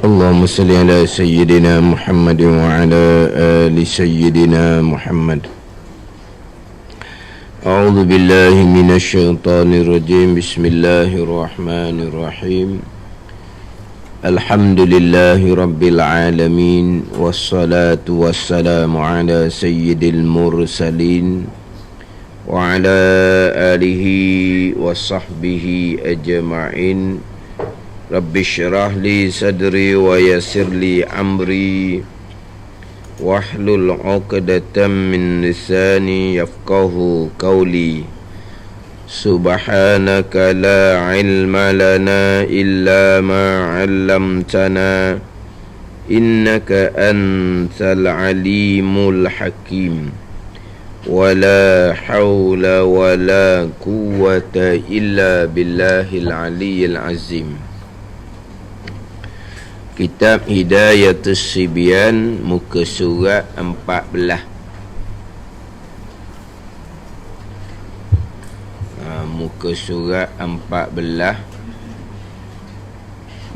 Allahumma salli ala sayyidina Muhammad wa ala ali sayyidina Muhammad. A'udzu billahi minasy syaithanir rajim. Bismillahirrahmanirrahim. Alhamdulillahi rabbil alamin, wassalatu wassalamu ala sayyidil mursalin wa ala alihi wa sahbihi ajma'in. Rabbi syrah li sadri wa yassir li amri wahlul 'uqdatam min lisani yafqahu qawli. Subhanaka la ilma lana illa ma 'allamtana innaka antal alimul hakim. Wala hawla wala quwwata illa billahil aliyyil azim. Kitab Hidayatus Sibyan, muka surat 14. Muka surat 14,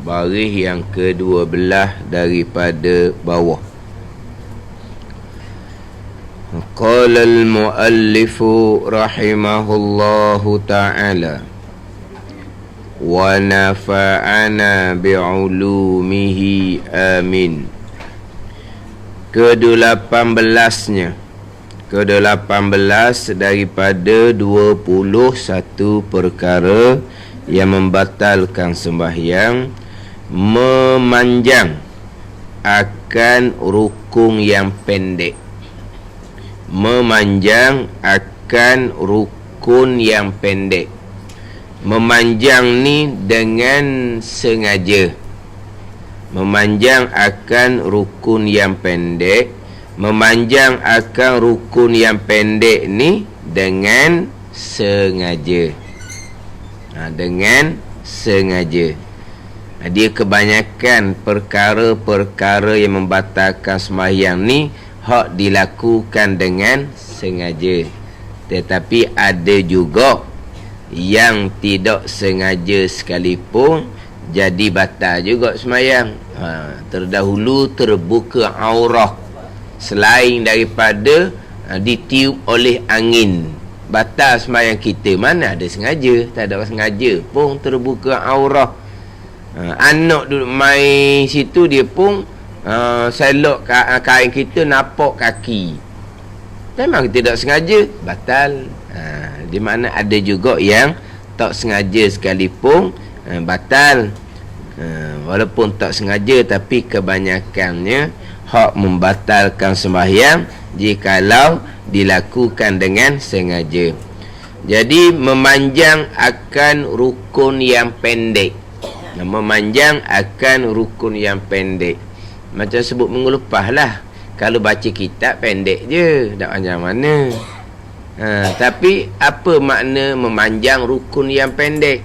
baris yang ke-12 daripada bawah. Qala al-muallifu rahimahullahu ta'ala wa nafa'ana bi'ulumihi amin. Ke-18-nya, ke-18 daripada 21 perkara yang membatalkan sembahyang, memanjang akan rukun yang pendek. Memanjang akan rukun yang pendek. Memanjang ni dengan sengaja. Memanjang akan rukun yang pendek. Memanjang akan rukun yang pendek ni dengan sengaja. Dengan sengaja. Dia kebanyakan perkara-perkara yang membatalkan sembahyang ni hak dilakukan dengan sengaja. Tetapi ada juga yang tidak sengaja sekalipun jadi batal juga sembahyang. Terdahulu terbuka aurah selain daripada ditiup oleh angin, batal sembahyang kita. Mana ada sengaja? Tak ada sengaja pun terbuka aurah. Anak duduk main situ, dia pun selok kain kita, nampak kaki. Memang tidak sengaja, batal. Di mana ada juga yang tak sengaja sekalipun batal. Walaupun tak sengaja, tapi kebanyakannya hak membatalkan sembahyang jikalau dilakukan dengan sengaja. Jadi memanjang akan rukun yang pendek. Memanjang akan rukun yang pendek, macam sebut minggu lepas lah. Kalau baca kitab pendek je, tak panjang mana. Tapi apa makna memanjang rukun yang pendek?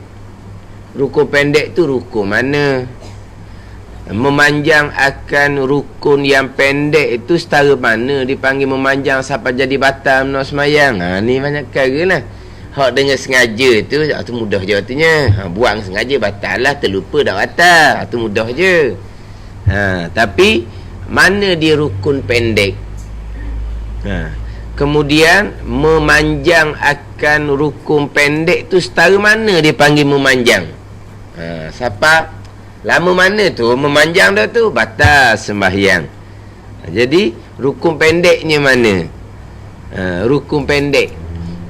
Rukun pendek tu rukun mana? Memanjang akan rukun yang pendek itu setara mana dipanggil memanjang sampai jadi batal nak semayang? Ni banyak perkara lah. Hak dengan sengaja tu mudah je artinya. Buang sengaja batal lah, terlupa dah batal. Tu mudah je. Tapi mana dia rukun pendek? Kemudian memanjang akan rukun pendek tu setara mana dia panggil memanjang? Siapa lama mana tu memanjang dah tu batal sembahyang. Jadi rukun pendeknya mana? Rukun pendek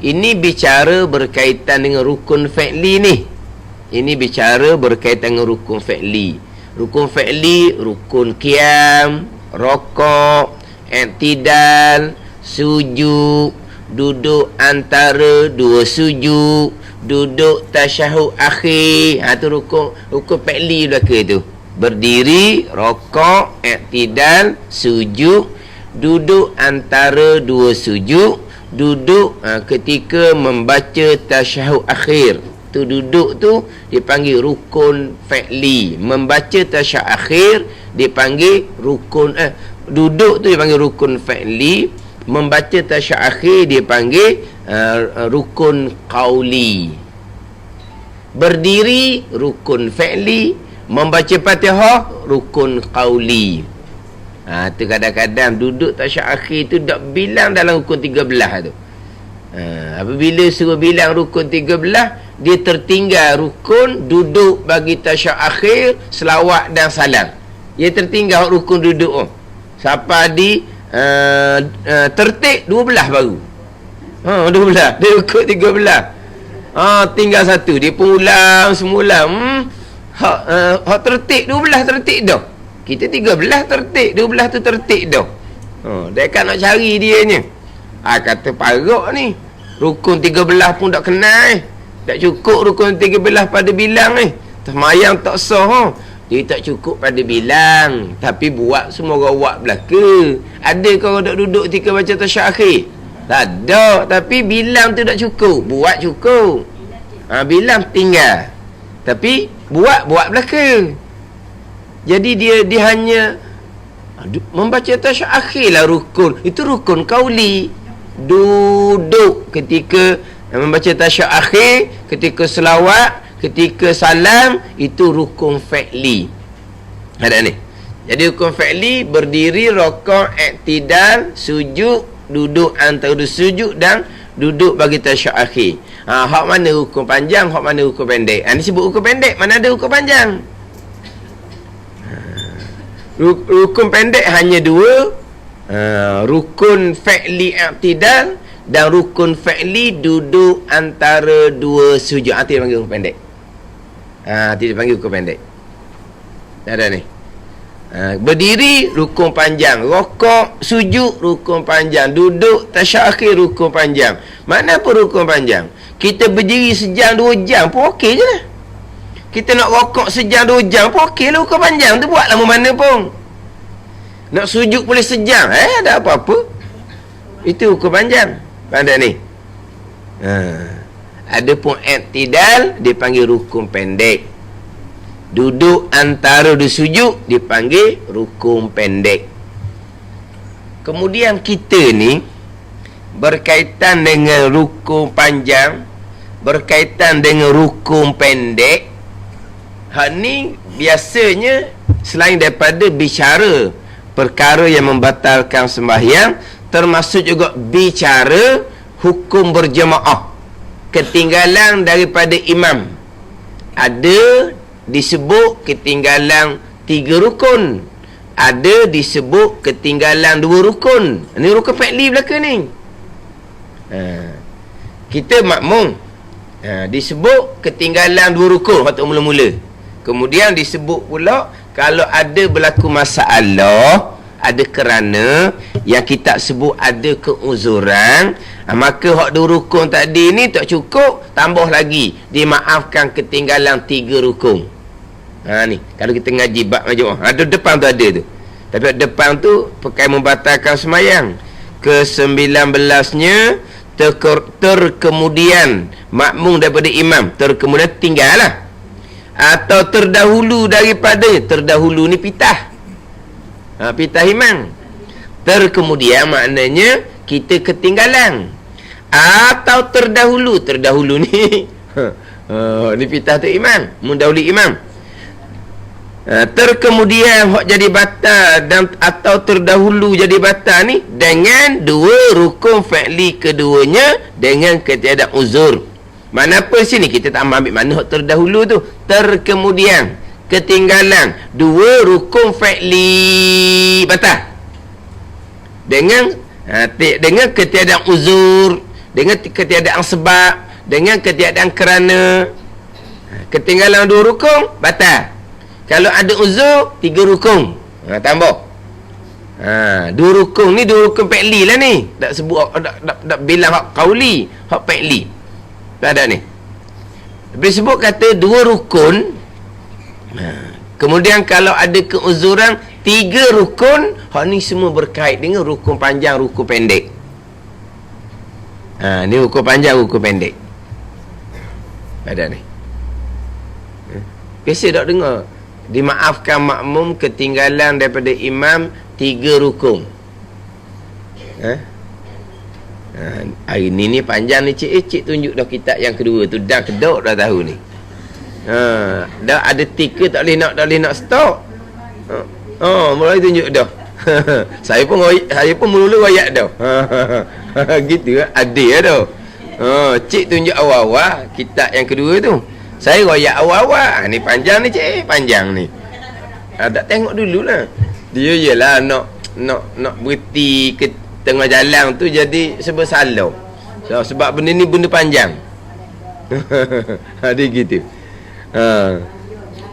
ini bicara berkaitan dengan rukun fi'li ni. Ini bicara berkaitan dengan rukun fi'li. Rukun fi'li, rukun qiyam, rokok, i'tidal, sujud, duduk antara dua sujud, duduk tasyahud akhir. Tu rukun fi'li belaka tu. Berdiri, rokok, i'tidal, sujud, duduk antara dua sujud, duduk ketika membaca tasyahud akhir. Tu duduk tu dipanggil rukun fi'li. Membaca tasyahud akhir dipanggil rukun duduk tu dipanggil rukun fi'li. Membaca tasyahud akhir dipanggil rukun qauli. Berdiri rukun fi'li, membaca Fatihah rukun qauli. Tu kadang-kadang duduk tasyahud akhir tu tak bilang dalam rukun 13 tu. Apabila suruh bilang rukun 13, dia tertinggal rukun duduk bagi tasyahud akhir, selawat dan salam. Dia tertinggal rukun duduk. Siapa di tertib 12 baru. 12. Dia rukun 13. Tinggal satu. Dia pun ulang semula. Hak tertib 12 tertib dah. Kita 13 tertib, 12 tu tertib dah. Dia kan nak cari dia ni. Kata parok ni. Rukun 13 pun tak kenal. Tak cukup rukun 13 pada bilang ni. Semayang tak sah. Dia tak cukup pada bilang. Tapi buat semua orang buat belaka. Ada kau duduk duduk ketika baca tasyahud akhir? Tak ada. Tapi bilang tu tak cukup. Buat cukup. Bilang tinggal. Tapi buat belaka. Jadi dia hanya membaca tasyahud akhir lah rukun. Itu rukun qauli. Duduk ketika membaca tasyahud akhir, ketika selawat, ketika salam, itu rukun fi'li. Ada ni. Jadi rukun fi'li berdiri, rokok, i'tidal, sujud, duduk antara dua sujud dan duduk bagi tasyahud akhir. Hak mana rukun panjang, hak mana rukun pendek? Ni sebut rukun pendek, mana ada rukun panjang? Rukun pendek hanya dua. Rukun fi'li i'tidal dan rukun fi'li duduk antara dua sujud. Itu dipanggil rukun pendek. Itu dipanggil rukun pendek. Ada ni. Berdiri rukun panjang, rokok, sujud rukun panjang, duduk tasyahud akhir rukun panjang. Mana pun rukun panjang. Kita berdiri sejam 2 jam pun okey je lah. Kita nak rokok sejam 2 jam pun okey lah rukun panjang tu, buat lama mana pun. Nak sujud boleh sejam, ada apa-apa. Itu rukun panjang. Pandai ni. Ada pun i'tidal dipanggil rukun pendek. Duduk antara dua sujud dipanggil rukun pendek. Kemudian kita ni berkaitan dengan rukun panjang, berkaitan dengan rukun pendek. Hak ni biasanya selain daripada bicara perkara yang membatalkan sembahyang, termasuk juga bicara hukum berjemaah, ketinggalan daripada imam. Ada disebut ketinggalan 3 rukun, ada disebut ketinggalan 2 rukun. Ini rukun fi'li belaka ni. Kita makmum, disebut ketinggalan 2 rukun waktu mula-mula. Kemudian disebut pula kalau ada berlaku masalah, ada kerana yang kita sebut ada keuzuran, maka hak 2 rukun tadi ni tak cukup, tambah lagi dimaafkan ketinggalan 3 rukun. Ni kalau kita ngaji bab majmuah, ada depan tu ada tu. Tapi depan tu perkara membatalkan semayang. Ke-19-nya terkemudian makmum daripada imam, terkemudian tinggal lah. Atau terdahulu daripada, terdahulu ni pitah. Pitah imam. Terkemudian maknanya kita ketinggalan. Atau terdahulu ni ni pitah tu imam, mendahului imam. Terkemudian hok jadi batal dan atau terdahulu jadi batal ni dengan dua rukun fi'li keduanya dengan ketiadaan uzur. Mana apa sini kita tak ambil mana hok terdahulu tu. Terkemudian ketinggalan dua rukun fi'li batal dengan ketiadaan uzur, dengan ketiadaan sebab, dengan ketiadaan kerana. Ketinggalan dua rukun batal. Kalau ada uzur, 3 rukun. Tambah. Dua rukun ni, dua rukun fi'li lah ni. Tak sebut, tak bilang hak qauli, hak fi'li. Tak ada ni. Habis sebut kata dua rukun. Kemudian kalau ada keuzuran, 3 rukun. Hak ni semua berkait dengan rukun panjang, rukun pendek. Ni rukun panjang, rukun pendek. Ada ni. Biasa tak dengar dimaafkan makmum ketinggalan daripada imam 3 rukun. Hari ni panjang ni cik tunjuk dah kitab yang kedua tu, dah kedok dah tahu ni. Dah ada tiga, tak boleh nak stop. Mulai tunjuk dah. saya pun mula-mula royak dah. Gitu adil dah. Cik tunjuk awal-awal kitab yang kedua tu. Saya royak awal-awal. Ni panjang ni cik, panjang ni. Tak tengok dululah. Dia jelah nak berhenti ke tengah jalan tu jadi sebab salah. Sebab benda ni benda panjang. Dia gitu.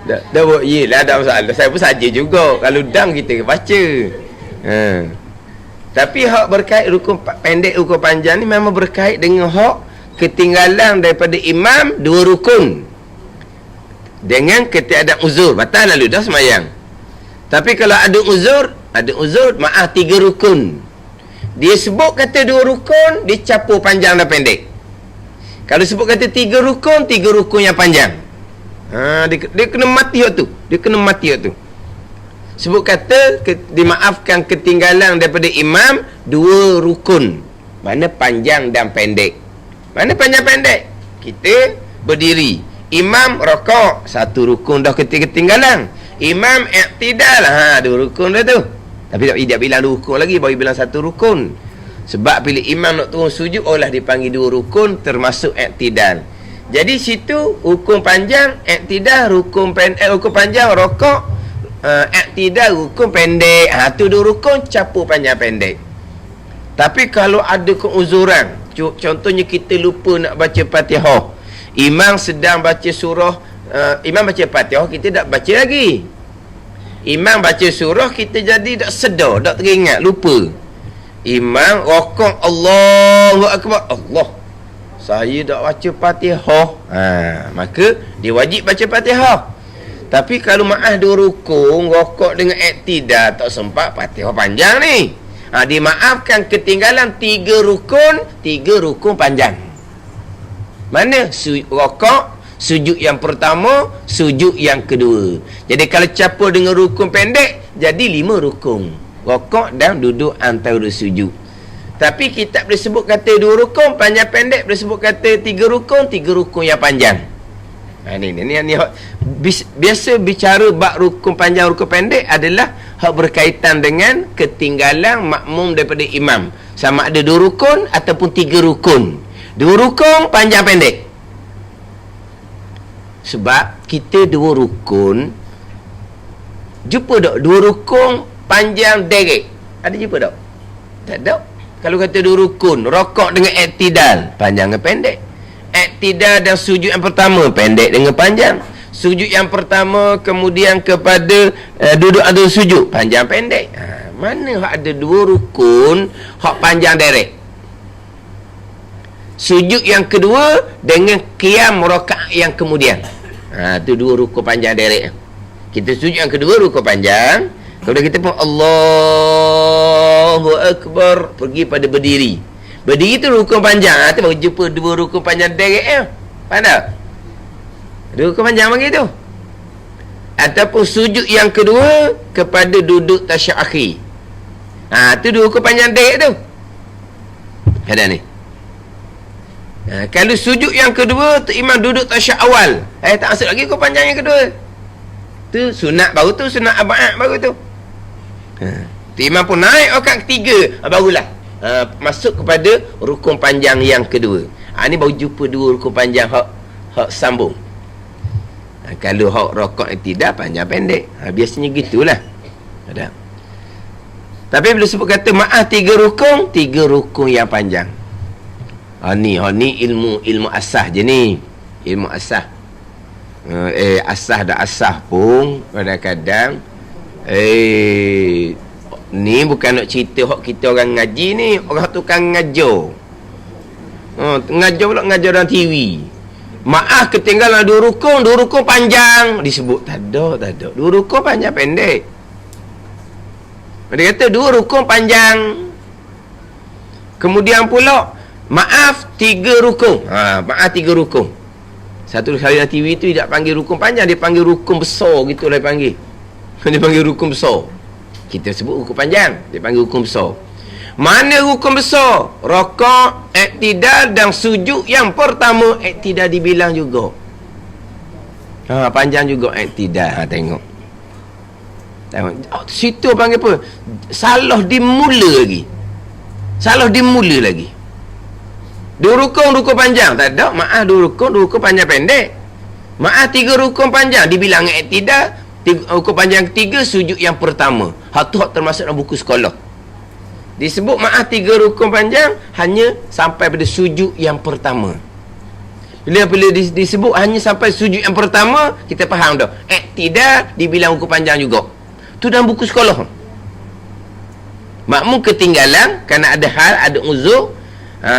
Dah buat yelah, dah masalah. Saya pun saja juga. Kalau dang kita baca. Tapi hak berkait rukun pendek, rukun panjang ni memang berkait dengan hak ketinggalan daripada imam 2 rukun. Dengan ketiadaan uzur, batal lalu dah semayang. Tapi kalau ada uzur maaf 3 rukun. Dia sebut kata 2 rukun, dia capur panjang dan pendek. Kalau sebut kata 3 rukun yang panjang. Dia kena mati waktu tu. Dia kena mati waktu tu. Sebut kata dimaafkan ketinggalan daripada imam 2 rukun. Mana panjang dan pendek. Mana panjang pendek? Kita berdiri. Imam rokok, 1 rukun dah ketinggalan. Imam i'tidal, 2 rukun dah tu. Tapi tak bilang 2 rukun lagi, baru bilang 1 rukun. Sebab bila imam nak turun sujud, dipanggil 2 rukun termasuk i'tidal. Jadi situ rukun panjang, i'tidal, rukun panjang, rokok, i'tidal, rukun pendek. Tu 2 rukun capur panjang pendek. Tapi kalau ada keuzuran, contohnya kita lupa nak baca Fatihah. Imam sedang baca surah, imam baca Fatihah, kita tak baca lagi. Imam baca surah, kita jadi tak sedar, tak teringat, lupa. Imam rokok, Allahu Akbar, Allah, saya tak baca Fatihah. Maka dia wajib baca Fatihah. Tapi kalau maaf 2 rukun, rokok dengan i'tidal, tak sempat Fatihah panjang ni. Dimaafkan ketinggalan 3 rukun panjang. Mana rokok, sujud yang pertama, sujud yang kedua. Jadi kalau capur dengan rukun pendek, jadi 5 rukun. Rokok dan duduk antara sujud. Tapi kita boleh sebut kata 2 rukun panjang pendek, boleh sebut kata 3 rukun yang panjang. Ni biasa bicara bab rukun panjang, rukun pendek adalah hak berkaitan dengan ketinggalan makmum daripada imam. Sama ada 2 rukun ataupun 3 rukun. 2 rukun panjang pendek. Sebab kita 2 rukun, jumpa tak 2 rukun panjang direct? Ada jumpa tak? Tak ada. Kalau kata 2 rukun, rokok dengan i'tidal, panjang dengan pendek. I'tidal dan sujud yang pertama, pendek dengan panjang. Sujud yang pertama kemudian kepada duduk ada sujud, panjang pendek. Mana hak ada 2 rukun hak panjang direct? Sujud yang kedua dengan qiyam rakaat yang kemudian. Tu 2 rukun panjang direct. Kita sujud yang kedua rukun panjang. Kemudian kita pun Allahu Akbar, pergi pada berdiri. Berdiri tu rukun panjang. Tu baru jumpa 2 rukun panjang direct. Faham tak? 2 rukun panjang bagi tu. Ataupun sujud yang kedua kepada duduk tasyahud akhir. Tu 2 rukun panjang direct tu. Ada ni. Kalau sujud yang kedua tu imam duduk tasyahud awal, tak masuk lagi rukun panjang yang kedua. Tu sunat baru tu, sunat abad baru tu. Tu imam pun naik rakaat ketiga, barulah masuk kepada rukun panjang yang kedua. Ni baru jumpa dua rukun panjang hak sambung. Kalau hak rakaat tidak panjang pendek, biasanya gitulah. Ada. Tapi bila sebut kata maaf tiga rukun yang panjang. Ni ilmu asah je ni. Ilmu asah. Asah dah asah pun kadang-kadang ni bukan nak cerita hak kita orang ngaji ni, orang tukang ngajar. Ngajar pula ngajar dalam TV. Maaf ketinggalan dua rukun panjang disebut. Tak ada. Dua rukun panjang pendek. Dia kata dua rukun panjang. Kemudian pula maaf tiga rukun. Maaf tiga rukun. Satu kali dalam TV tu tidak panggil rukun panjang, dia panggil rukun besar gitulah dia panggil. Dia panggil rukun besar. Kita sebut rukun panjang, dia panggil rukun besar. Mana rukun besar? Rakaat, iktidal dan sujud yang pertama iktidal dibilang juga. Panjang juga iktidal. Tengok. Situ panggil apa? Salah dimula lagi. Dua rukun panjang. Tak ada. Maaf dua rukun panjang pendek. Maaf tiga rukun panjang dibilang iktidal. Rukun panjang ketiga sujud yang pertama. Hak termasuk dalam buku sekolah. Disebut maaf tiga rukun panjang hanya sampai pada sujud yang pertama. Bila disebut hanya sampai sujud yang pertama, kita faham dah. Iktidal dibilang rukun panjang juga. Tu dalam buku sekolah. Makmum ketinggalan kerana ada hal, ada uzur,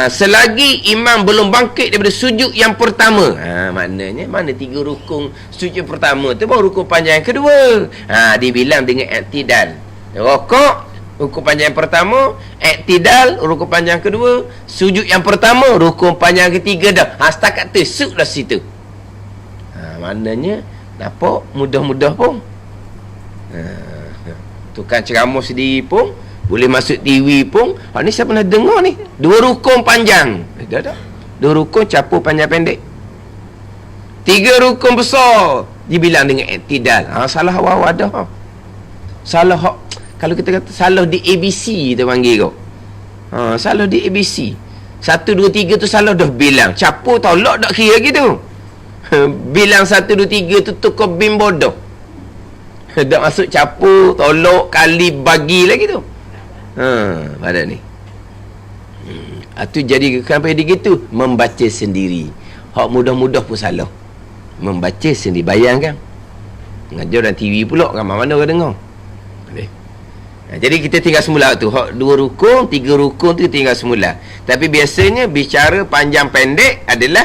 selagi imam belum bangkit daripada sujud yang pertama. Maknanya mana tiga rukun sujud yang pertama tu baru rukun panjang yang kedua. Dibilang dengan iktidal. Rokok rukun panjang yang pertama, iktidal rukun panjang kedua, sujud yang pertama rukun panjang ketiga dah. Setakat tersuk dah situ. Maknanya nampak mudah-mudah pun. Tukang ceramah sendiri pun boleh masuk TV pun. Ni saya pernah dengar ni, dua rukun panjang. Dah. Dua rukun capur panjang pendek. Tiga rukun besar dibilang dengan iktidal. Salah awal dah. Salah kalau kita kata salah di ABC kita panggil kau. Salah di ABC. 1 2 3 tu salah dah bilang. Capur tolak tak kira gitu. Bilang 1 2 3 tu tukar bim bodoh. Tak masuk capur, tolak, kali, bagi lagi tu. Pada ni. Tu jadi kenapa jadi gitu? Membaca sendiri. Hak mudah-mudah pun salah. Membaca sendiri. Bayangkan. Ngajar dalam TV pula. Ramai mana orang dengar. Jadi kita tinggal semula tu. Hak 2 rukun, 3 rukun tu tinggal semula. Tapi biasanya bicara panjang pendek adalah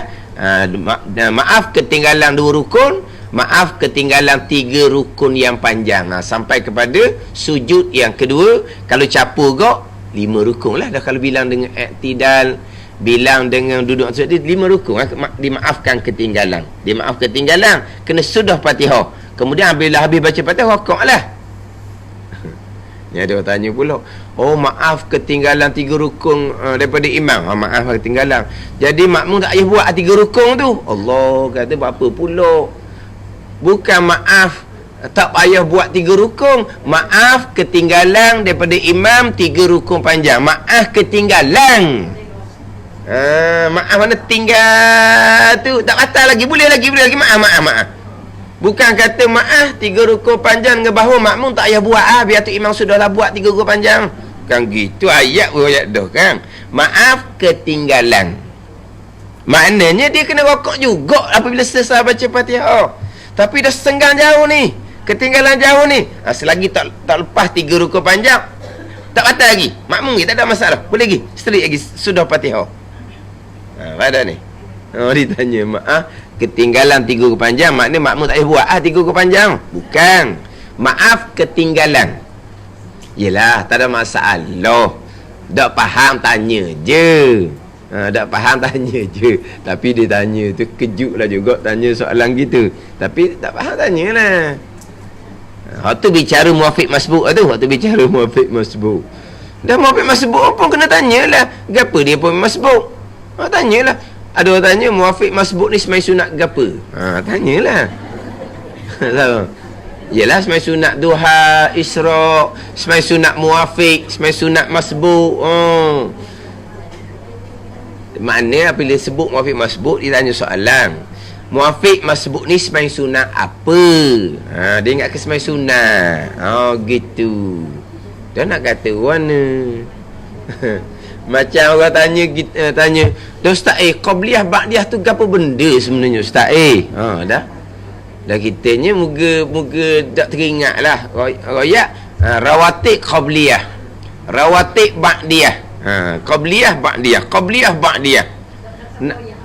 maaf ketinggalan 2 rukun, maaf ketinggalan 3 rukun yang panjang. Sampai kepada sujud yang kedua. Kalau capur gak 5 rukun lah dah. Kalau bilang dengan iktidal, bilang dengan duduk sujud 5 rukun. Dimaafkan ketinggalan. Kena sudah Fatihah. Kemudian bila habis baca Fatihah, rakaat lah. Ni ada orang tanya pula, maaf ketinggalan 3 rukun daripada imam. Maaf ketinggalan. Jadi makmum tak payah buat 3 rukun tu. Allah kata apa pula? Bukan maaf tak payah buat 3 rukun. Maaf ketinggalan daripada imam 3 rukun panjang. Maaf ketinggalan. Maaf mana tinggal tu. Tak batal lagi. Boleh lagi. Maaf. Bukan kata maaf 3 rukun panjang dengan bahawa makmum tak payah buat biar tu imam sudahlah buat 3 rukun panjang. Kan gitu ayat dah kan. Maaf ketinggalan. Maknanya dia kena rokok juga apabila selesai baca Fatihah. Tapi dah senggang jauh ni, ketinggalan jauh ni. Selagi tak lepas 3 rukun panjang, tak batal lagi. Makmum kita tak ada masalah. Boleh lagi. Setelah lagi sudah Fatihah. Pada ni. Ditanya maaf ketinggalan 3 rukun panjang, maknanya makmum tak payah buat 3 rukun panjang. Bukan. Maaf ketinggalan. Yelah, tak ada masalah. Tak faham tanya je. Tak faham tanya je. Tapi dia tanya tu kejut lah juga tanya soalan gitu. Tapi tak faham tanyalah. Waktu bicara muafiq masbuk tu. Dah muafiq masbuk pun kena tanyalah. Kenapa dia pun masbuk? Tanyalah. Ada orang tanya, muafiq masbuk ni semai sunat ke apa? Tanyalah. Yelah, semai sunat duha, isra', semai sunat muafiq, semai sunat masbuk. Maknanya bila sebut muafiq masbuk, dia tanya soalan. Muafiq masbuk ni semai sunat apa? Dia ingat ke semai sunat. Gitu. Dia nak kata warna. Macam orang tanya, Ustaz qabliyah ba'diyah tu apa benda sebenarnya Ustaz? Dah kitanya moga tak teringat lah royak rawatib qabliyah, rawatib ba'diyah, qabliyah ba'diyah.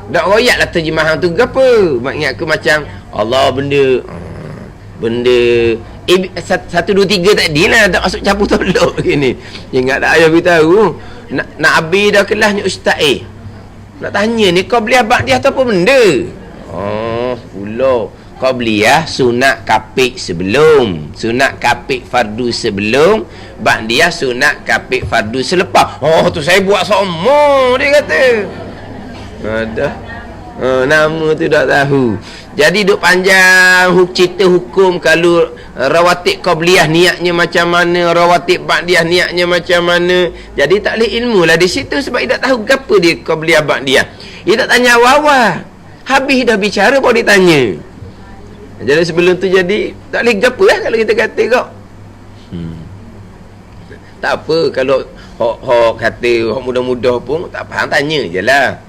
Dak royak lah terjemahan tu apa? Ingat ke macam Allah benda 1 2 3 tadi lah, tak masuk campur tolok gini. Ingat tak ayah beritahu nak habis dah kelasnya Ustaz nak tanya ni qabliyah ba'diyah tu apa benda? Pula qabliyah sunat kapik sebelum, sunat kapik fardu sebelum, ba'diyah sunat kapik fardu selepas. Tu saya buat sama, dia kata. Nama tu tak tahu. Jadi duk panjang cerita hukum kalau rawatib qabliyah niatnya macam mana, rawatib ba'diyah niatnya macam mana. Jadi tak boleh ilmu lah di situ sebab dia tak tahu apa dia qabliyah ba'diyah. Dia tak tanya awal-awal. Habis dah bicara baru dia tanya. Jadi sebelum tu jadi tak boleh gapo lah kalau kita kata kok. Tak apa kalau hok kata hok mudah-mudah pun tak faham tanya je lah.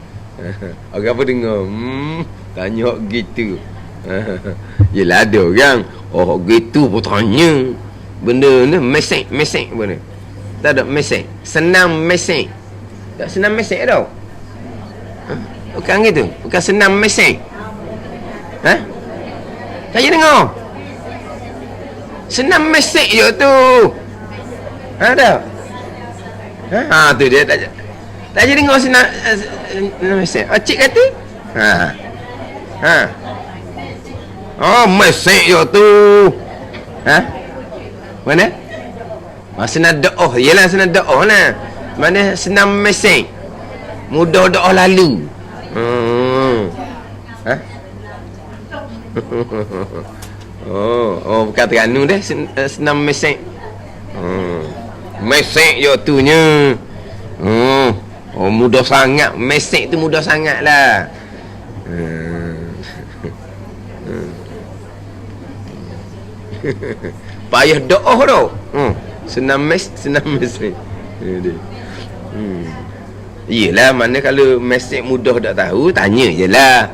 Orang apa dengar tanya hok gitu. Yelah ada orang hok gitu pun tanya. Benda ni mesej benda. Tak ada mesej. Senam mesej. Tak senam mesej tau. Bukan gitu. Bukan senam mesej. Saya dengar senam mesej je tu. Tak? Tu dia tak je dengar senam mesej. Cik kata? Mesej je tu. Mana? Senam doa. Yelah senam doa lah. Mana senam mesej? Mudah doa lalu. Bukan Terengganu dah senam mesej. Mesej je tu nya. Mudah sangat. Mesej tu mudah sangat lah. Payah doa tau. Senam mesej. Yelah, mana kalau mesej mudah tak tahu, tanya je lah.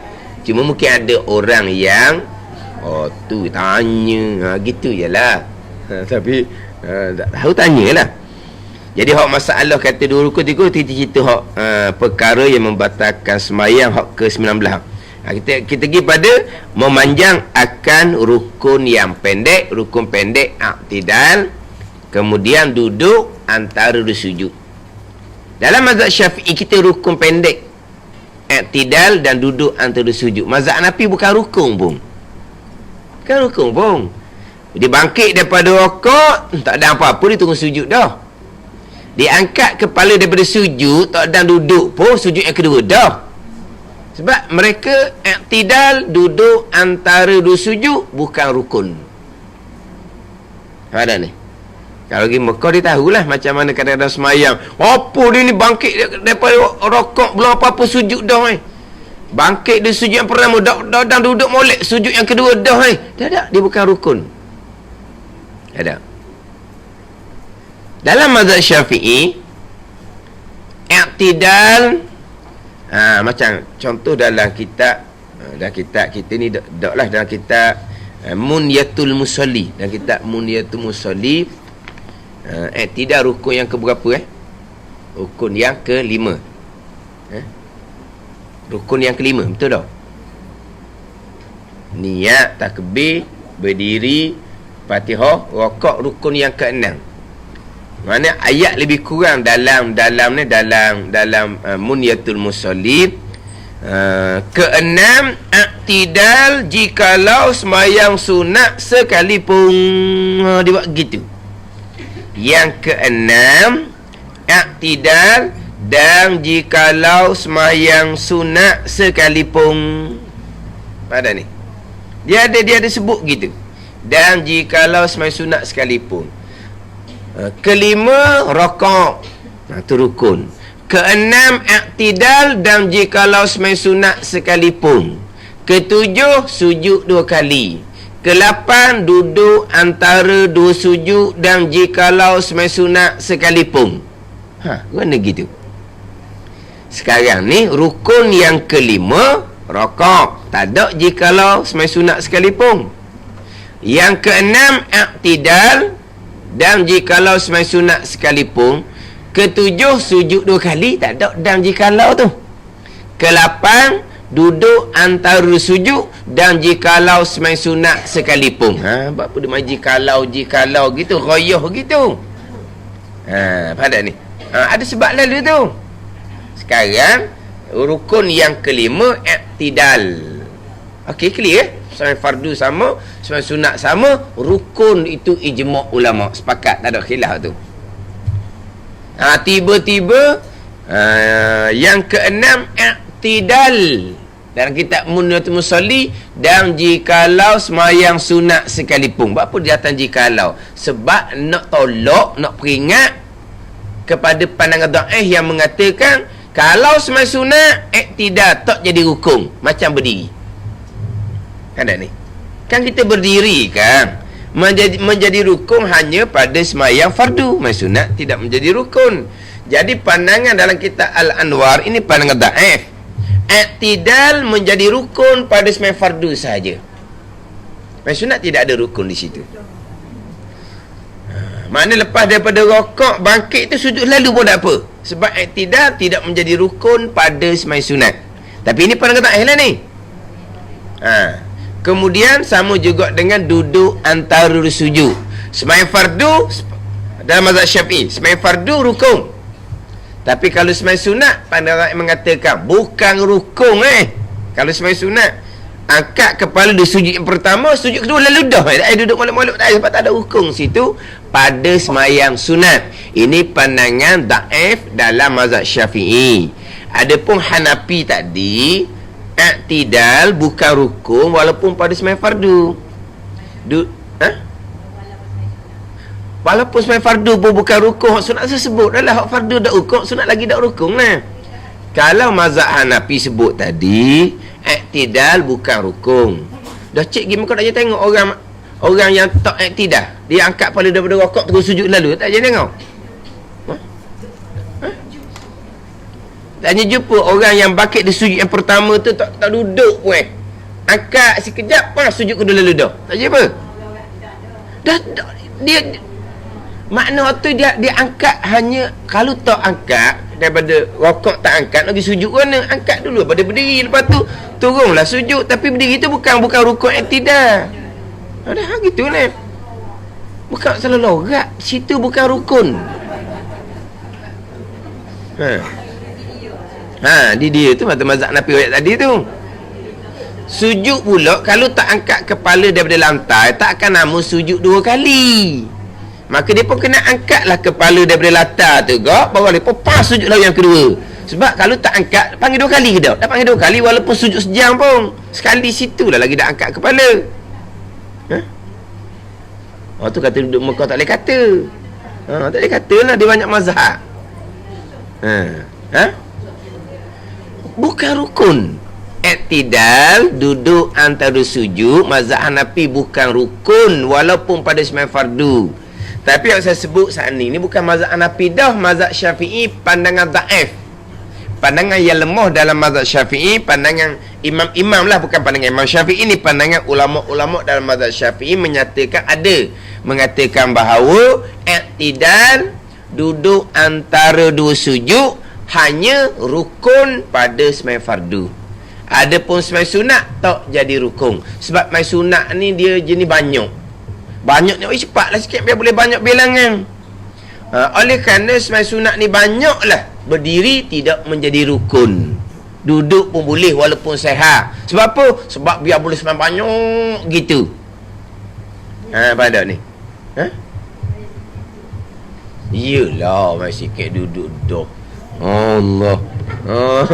Cuma mungkin ada orang yang tu tanya gitu je lah. Tapi tak tahu tanyalah. Jadi hak masalah kata 2 rukun 3 cerita hak perkara yang membatalkan sembahyang hak ke-19. Kita pergi pada memanjang akan rukun yang pendek. Rukun pendek i'tidal, kemudian duduk antara dua sujud. Dalam mazhab Syafi'i kita rukun pendek i'tidal dan duduk antara sujud. Mazhab Hanafi bukan rukun pun. Bukan rukun pun. Dia bangkit daripada rukuk, tak ada apa-apa, dia tunggu sujud dah. Dia angkat kepala daripada sujud, tak ada duduk pun, sujud yang kedua dah. Sebab mereka i'tidal, duduk antara dua sujud, bukan rukun. Ada ni. Kalau pergi Mekah dia tahulah macam mana kadang-kadang semayang. Apa dia ni bangkit daripada rokok belum apa-apa sujud dah Bangkit dia sujud yang pertama dah duduk molek sujud yang kedua dah Tak, dia bukan rukun. Ada. Dalam mazhab Syafi'i i'tidal macam contoh dalam kitab kita ni daklah dalam kitab Munyatul Musalli. Dalam kitab Munyatul Musalli i'tidal rukun yang keberapa rukun yang ke-5. Rukun yang ke-5, betul tak? Niat, takbir, berdiri, Fatihah, rokok rukun yang ke-6. Mana ayat lebih kurang dalam Munyatul Musalli ke-6 i'tidal jikalau sembahyang sunat sekalipun. Dia buat gitu. Yang ke-6 i'tidal Dan jikalau sembahyang sunat sekalipun. Pada ni. Dia ada sebut gitu. Dan jikalau sembahyang sunat sekalipun. Kelima, rakaat. Itu rukun. Keenam, i'tidal. Dan jikalau sembahyang sunat sekalipun. Ketujuh, sujud 2 kali. Ke-8, duduk antara 2 sujud. Dan jikalau sembahyang sunat sekalipun. Mana gitu? Sekarang ni rukun yang kelima, rakaat. Tak ada jikalau sembahyang sunat sekalipun. Yang keenam, i'tidal. Dan jikalau sembahyang sunat sekalipun. Ketujuh, sujud 2 kali. Tak ada dan jikalau tu. Ke-8, duduk antara sujud. Dan jikalau sembahyang sunat sekalipun. Apa dia main jikalau gitu, royoh gitu. Pada ni. Ada sebab lalu tu. Sekarang rukun yang kelima, i'tidal. Okey, clear? Sembahyang fardu sama, sembahyang sunat sama, rukun itu ijma' ulama, sepakat, tak ada khilaf tu. Tiba-tiba yang keenam, i'tidal. Dalam kitab Munyatul Musalli, dan jikalau sembahyang sunat sekalipun. Apa dia datang jikalau? Sebab nak tolak, nak peringat kepada pandangan dhaif yang mengatakan kalau sembahyang sunat, i'tidal tak jadi rukun, macam berdiri. Kan tak ni? Kan kita berdiri kan? Menjadi rukun hanya pada sembahyang fardu. Sembahyang sunat tidak menjadi rukun. Jadi pandangan dalam kitab Al-Anwar ini pandangan dhaif. I'tidal menjadi rukun pada sembahyang fardu sahaja. Sembahyang sunat tidak ada rukun di situ. Makna lepas daripada rokok, bangkit itu sujud lalu pun tak apa. Sebab i'tidal tidak menjadi rukun pada sembahyang sunat. Tapi ini pandangan dhaif lah ni. Kemudian sama juga dengan duduk antara sujud. Sembahyang fardu dalam mazhab Syafi'i, sembahyang fardu rukun. Tapi kalau sembahyang sunat, pandangan mengatakan bukan rukun Kalau sembahyang sunat, angkat kepala di sujud yang pertama, sujud kedua lalu dah. Tak duduk molek-molek sebab tak ada rukun situ pada sembahyang sunat. Ini pandangan dhaif dalam mazhab Syafi'i. Adapun Hanafi tadi, i'tidal bukan rukun walaupun pada sembahyang fardu. Walaupun sembahyang fardu pun bukan rukun. Hak sunat saya sebut dah lah. Hak fardu dah rukun, sunat lagi dah rukun lah. Kalau mazhab Hanafi sebut tadi, i'tidal bukan rukun. Dah cik gimana kau tak jadi tengok orang yang tak i'tidal, dia angkat kepala daripada rokok terus sujud lalu. Tak jadi tengok. Tak hanya jumpa orang yang bangkit di sujud yang pertama tu tak duduk pun angkat sekejap sujud kedua lalu dah. Tak jumpa. Dah dia makna tu dia angkat hanya kalau tak angkat daripada rokok tak angkat lagi sujud mana angkat dulu pada berdiri, lepas tu turunlah sujud. Tapi berdiri tu bukan rukun i'tidal. Ada gitu lah. Bukan salah logat. Situ bukan rukun. Di dia tu mata mazhab Hanafi ayat tadi tu. Sujud pula kalau tak angkat kepala daripada lantai, tak akan nama sujud 2 kali. Maka dia pun kena angkatlah kepala daripada lantai tu gak, baru dia pun sujud lah yang kedua. Sebab kalau tak angkat, panggil 2 kali ke tak? Tak panggil 2 kali walaupun sujud sejam pun. Sekali situlah lagi dah angkat kepala. Tu kata duduk Mekah tak boleh kata. Tak boleh kata lah, dia banyak mazhab. Bukan rukun. I'tidal, duduk antara sujud, mazhab Hanafi bukan rukun walaupun pada sembahyang fardu. Tapi yang saya sebut saat ni bukan mazhab Hanafi dah, mazhab Syafi'i pandangan dhaif. Pandangan yang lemah dalam mazhab Syafi'i, pandangan imam-imam lah, bukan pandangan Imam Syafi'i ni, pandangan ulama-ulama dalam mazhab Syafi'i mengatakan bahawa i'tidal, duduk antara 2 sujud, hanya rukun pada sembahyang fardu. Adapun sembahyang sunat tak jadi rukun. Sebab sembahyang sunat ni dia jenis banyak ni, cepatlah sikit biar boleh banyak bilangan. Oleh kerana sembahyang sunat ni banyaklah, berdiri tidak menjadi rukun, duduk pun boleh walaupun sehat. Sebab apa? Sebab biar boleh sembahyang banyak gitu. Pada ni Yelah, masih sikit duduk dah. Allah.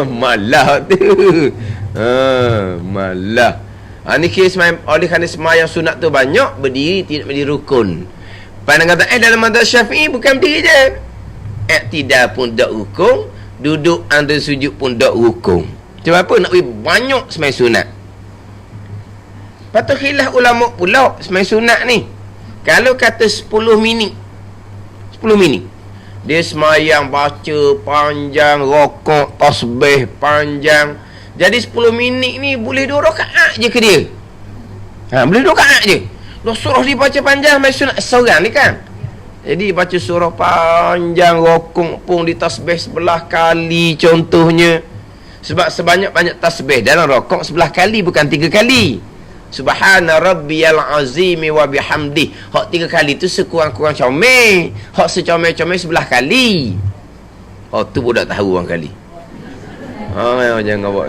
Malah tu. Malah. Ni kes oleh kerana semayang sunat tu banyak, berdiri tidak berdiri rukun. Pandangan kata dalam mazhab Syafi'i bukan berdiri je. Iktidal pun tak rukun, duduk antara sujud pun tak rukun. Sebab apa nak beri banyak semayang sunat? Patut khilaf ulama pula semayang sunat ni. Kalau kata 10 minit, dia semayang baca panjang, rokok, tasbih panjang. Jadi 10 minit ni boleh 2 rakaat je ke dia? Boleh 2 rakaat je. Surah dia baca panjang, semayang sunat seorang ni kan. Jadi baca surah panjang, rokok pun di tasbih 11 kali contohnya. Sebab sebanyak-banyak tasbih dalam rokok 11 kali, bukan 3 kali. Subhana rabbiyal azimi wa bihamdi. Hak 3 kali tu sekurang-kurang comel. Hak secomel-comel 11 kali. Tu pun tak tahu orang kali. Jangan buat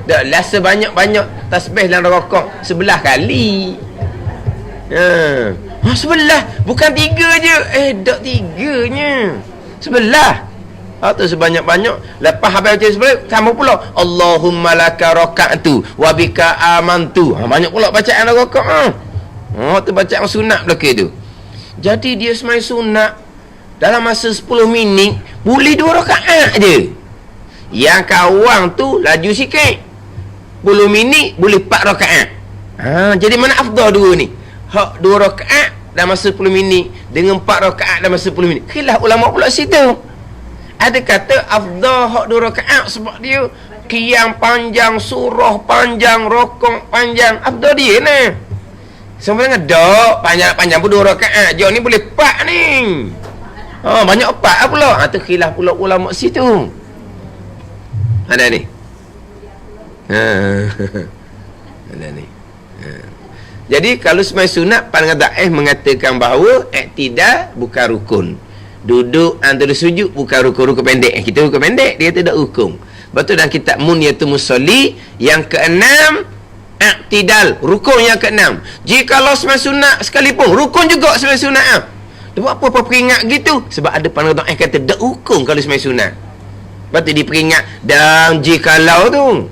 tak lah, sebanyak-banyak tasbih dalam rokok 11 kali. 11, bukan 3 je. Tak 3-nya. 11. Tu sebanyak-banyak. Lepas habis baca sebelah, sama pula Allahumma laka raka'tu wa bika amantu. Banyak pula bacaan rakaat. Tu bacaan sunat belaka tu. Jadi dia semayang sunat dalam masa 10 minit boleh 2 rakaat je. Yang kawang tu laju sikit, 10 minit boleh 4 rakaat. Jadi mana afdal dua ni? Hak 2 rakaat dalam masa 10 minit dengan 4 rakaat dalam masa 10 minit. Khilaf ulama pula situ. Ada kata afdal hak 2 rakaat sebab dia qiyam panjang, surah panjang, rokok panjang. Afdal dia nah. Sebenarnya dak panjang-panjang pun 2 rakaat. Jauh ni boleh 4 ni. Banyak 4 pula. Tu khilaf pula ulama situ. Ada ni. Ada ni. Jadi kalau semayang sunat, pandangan daif mengatakan bahawa iktidal bukan rukun. Duduk antara sujud bukan rukun pendek. Kita rukun pendek, dia tidak rukun. Betul dalam kitab Munyatul Musalli yang ke-6 iktidal, rukun yang ke-6. Jikalau semayang sunat sekalipun, rukun juga semayang sunat. Buat apa peringat gitu? Sebab ada pandangan daif kata tak rukun kalau semayang sunat. Betul diperingat dan jikalau tu.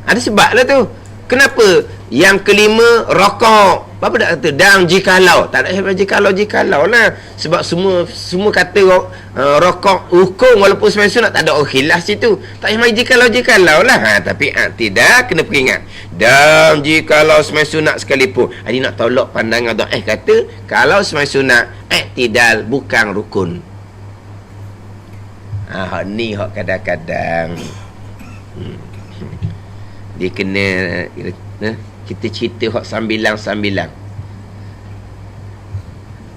Ada sebab lah tu. Kenapa? Yang kelima rokok. Apa tak kata dan jikalau? Tak ada sebab jikalau lah. Sebab semua kata rokok hukum walaupun semayang sunat tak ada orang khilaf situ. Tak payah jikalau lah. Tapi tidak kena peringat. Dan jikalau semayang sunat sekalipun. Ini nak tolak pandangan daif kata kalau semayang sunat iktidal bukan rukun. Hak ni hak kadang-kadang dia kena kita cerita hak sambilang.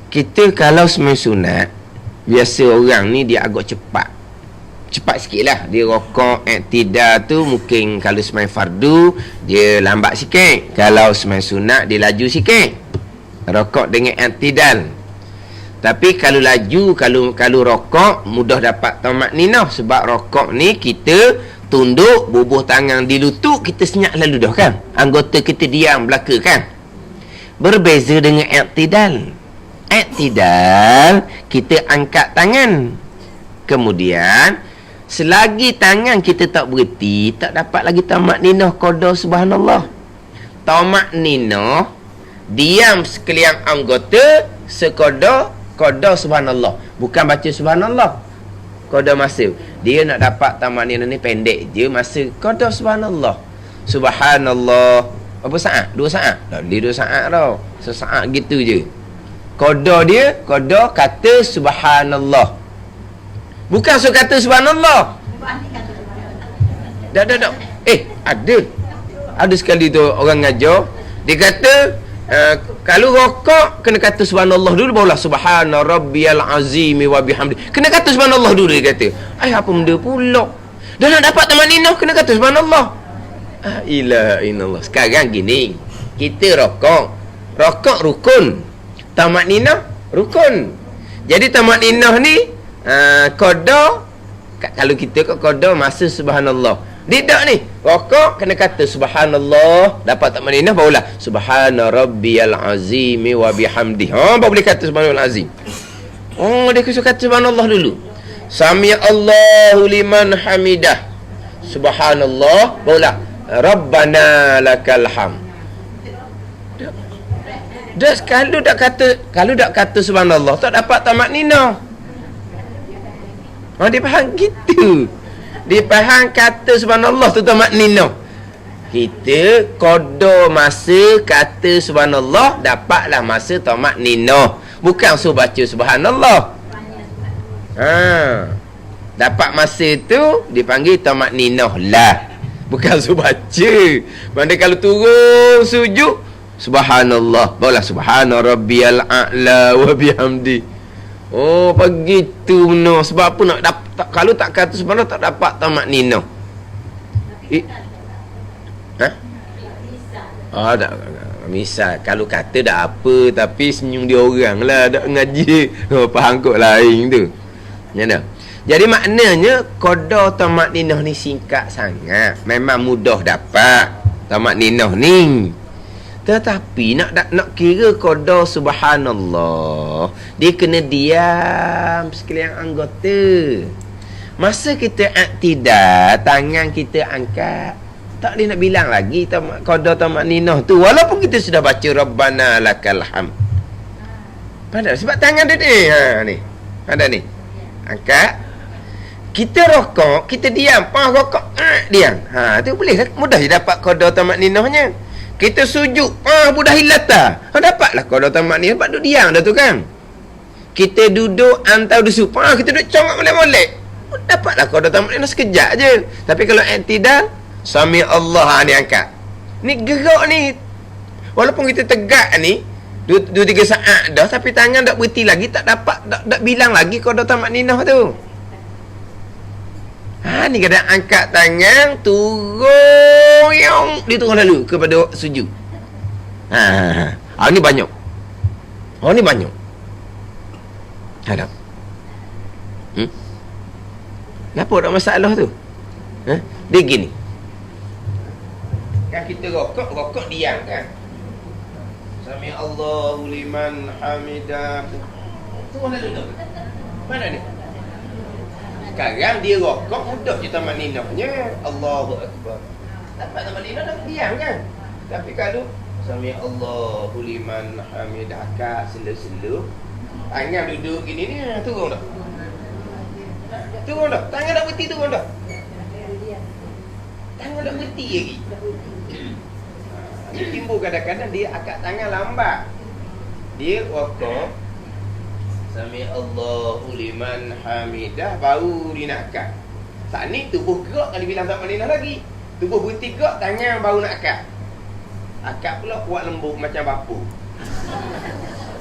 Kita kalau semayang sunat, biasa orang ni dia agak cepat sikit lah. Dia rokok iktidal tu mungkin kalau semayang fardu dia lambat sikit, kalau semayang sunat dia laju sikit rokok dengan iktidal. Tapi kalau laju, kalau rokok mudah dapat tamakninah. Sebab rokok ni kita tunduk, bubuh tangan di lutut, kita senyap lalu dah kan. Anggota kita diam belaka kan. Berbeza dengan iktidal. Iktidal, kita angkat tangan. Kemudian selagi tangan kita tak berhenti, tak dapat lagi tamakninah qada subhanallah. Tamakninah diam sekalian anggota sekadar qada subhanallah, bukan baca subhanallah. Qada masa dia nak dapat tamakninah ni pendek je masa qada subhanallah. Subhanallah apa saat? 2 saat. Tak boleh 2 saat tau. Sesaat gitu je. Qada dia, qada kata subhanallah. Bukan suruh kata subhanallah. Dak. Ada sekali tu orang ngajar, dia kata kalau rokok kena kata subhanallah dulu, barulah subhana rabbiyal azimi wa bihamdi. Kena kata subhanallah dulu, dia kata. Apa benda pula? Dah nak dapat tamakninah kena kata subhanallah. Ilaha illallah. Sekarang gini, kita rokok rukun, tamakninah rukun. Jadi tamakninah ni qada, kalau kita qada masa subhanallah. Tidak ni, rokok kena kata subhanallah, dapat tamakninah barulah subhana rabbiyal azimi wa bihamdi. Baru boleh kata subhanallah azim. Oh, dia suruh kata subhanallah dulu. Sami Allahu liman hamidah. Subhanallah. Barulah Rabbana lakal hamd. Dah kalau tak kata subhanallah tak dapat tamat nina. Dia faham gitu. Dia faham kata subhanallah tu tamat nina. Kita qada masa kata subhanallah, dapatlah masa tamat nina. Bukan suruh baca subhanallah. Dapat masa tu dipanggil tamat nina lah. Bukan suruh baca. Mana kalau turun sujud subhanallah, barulah subhana rabbiyal a'la wa bihamdi. Oh, begitu benar. Sebab apa nak dapat, kalau tak kata subhanallah tak dapat tamat nina. Tak. Misal kalau kata dah apa, tapi senyum dia orang lah, dak ngaji. Faham kot lain tu. Ya dah. Jadi maknanya qada tamat ninah ni singkat sangat. Memang mudah dapat tamat ninah ni. Tetapi nak kira qada subhanallah, dia kena diam sekalian anggota. Masa kita iktidal, tangan kita angkat, tak boleh nak bilang lagi qada tamat ninah tu, walaupun kita sudah baca Rabbana lakal hamd. Padahal sebab tangan dia ni. Ada ni. Angkat. Kita rokok, kita diam, rokok, diam. Tu boleh mudah je dapat qada tamat ninahnya. Kita sujud, mudah hilata. Dapatlah qada tamat ninah, sebab duduk diam dah tu kan. Kita duduk antau dusuk, kita duduk congak molek-molek. Dapatlah qada tamat ninah sekejap je. Tapi kalau iktidal, sami Allah ni angkat. Ni gerak ni. Walaupun kita tegak ni 2-3 saat dah, tapi tangan tak berhenti lagi, tak dapat tak bilang lagi qada tamat ninah tu. Ni kadang angkat tangan, turun, dia turun lalu kepada sujud. Ni banyak. Ni banyak. Hadap. Kenapa ada masalah tu? Dia gini. Kan kita rokok diam kan. Sami Allahu liman hamidah. Turun lalu tu. Mana ni? Sekarang dia rokok, mudah je tamat ninahnya. Allahu Akbar. Dapat tamat ninah dah diam kan. Tapi kalau Sami Allahu liman hamidah, akak selu-selu, tangan duduk gini ni, turun dah. Turun dah. Tangan dah berhenti, turun dah. Tangan dah berhenti lagi. Dia timbul kadang-kadang dia akak tangan lambat. Dia rokok, Sami Allahu liman hamidah, baru dia nak akad. Saat ni tubuh gerak kali bilang tamat ninah lagi. Tubuh berhenti gerak, tangan baru nak akad. Akad pula buat lembut macam bapu.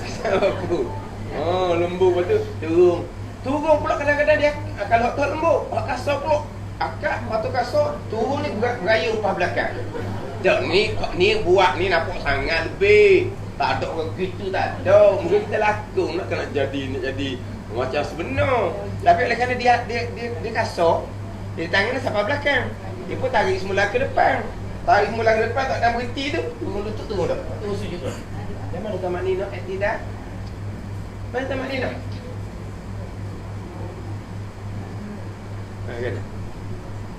Macam bapu. Lembut lepas tu turun. Turun pula kadang-kadang dia, kalau tak lembut, kasar pula. Akad, lepas tu kasar, turun ni beraya upah belakang. Tak, ni buat ni nampak sangat lebih. Tak ada orang gitu, tak ada. Mungkin kita lakon nak jadi macam sebenar. Tapi oleh kerana dia kasar, dia tangan sampai belakang, dia pun tarik semula ke depan. Tarik semula ke depan, tak ada berhenti tu. Turun lutut, turun dah. Turun sujud dah. Dan mana tamat ninah iktidal? Mana tamat ninah? Kan?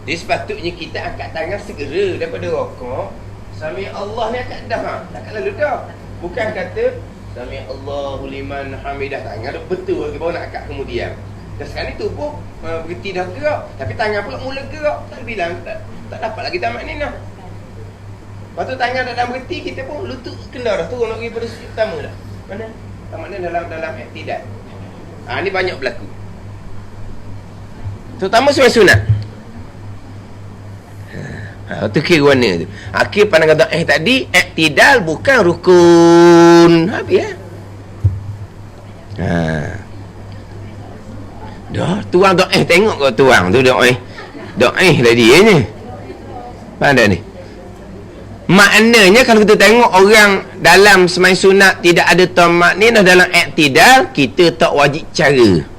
Dia sepatutnya kita angkat tangan segera daripada rokok. Sami Allah ni angkat dah. Tak lalu dah. Bukan kata Sami Allahu liman hamidah, tangan dah betul lagi, baru nak angkat kemudian. Dan sekarang ni tubuh berhenti dah gerak, tapi tangan pula mula gerak. Tak bilang tak dapat lagi tamat ninah. Lepas tu tangan dah berhenti, kita pun lutut kena dah, turun lagi pada sujud pertama dah. Mana? Tamat ni dalam iktidal. Ni banyak berlaku. Terutama sembahyang sunat. Tu kira mana tu. Akhir pandangan tadi, iktidal bukan rukun. Habis dah tuang tengok kau tuang tu lah dia ni. Pandai ni. Maknanya kalau kita tengok orang dalam sembahyang sunat tidak ada tamat ni dalam iktidal, kita tak wajib cara.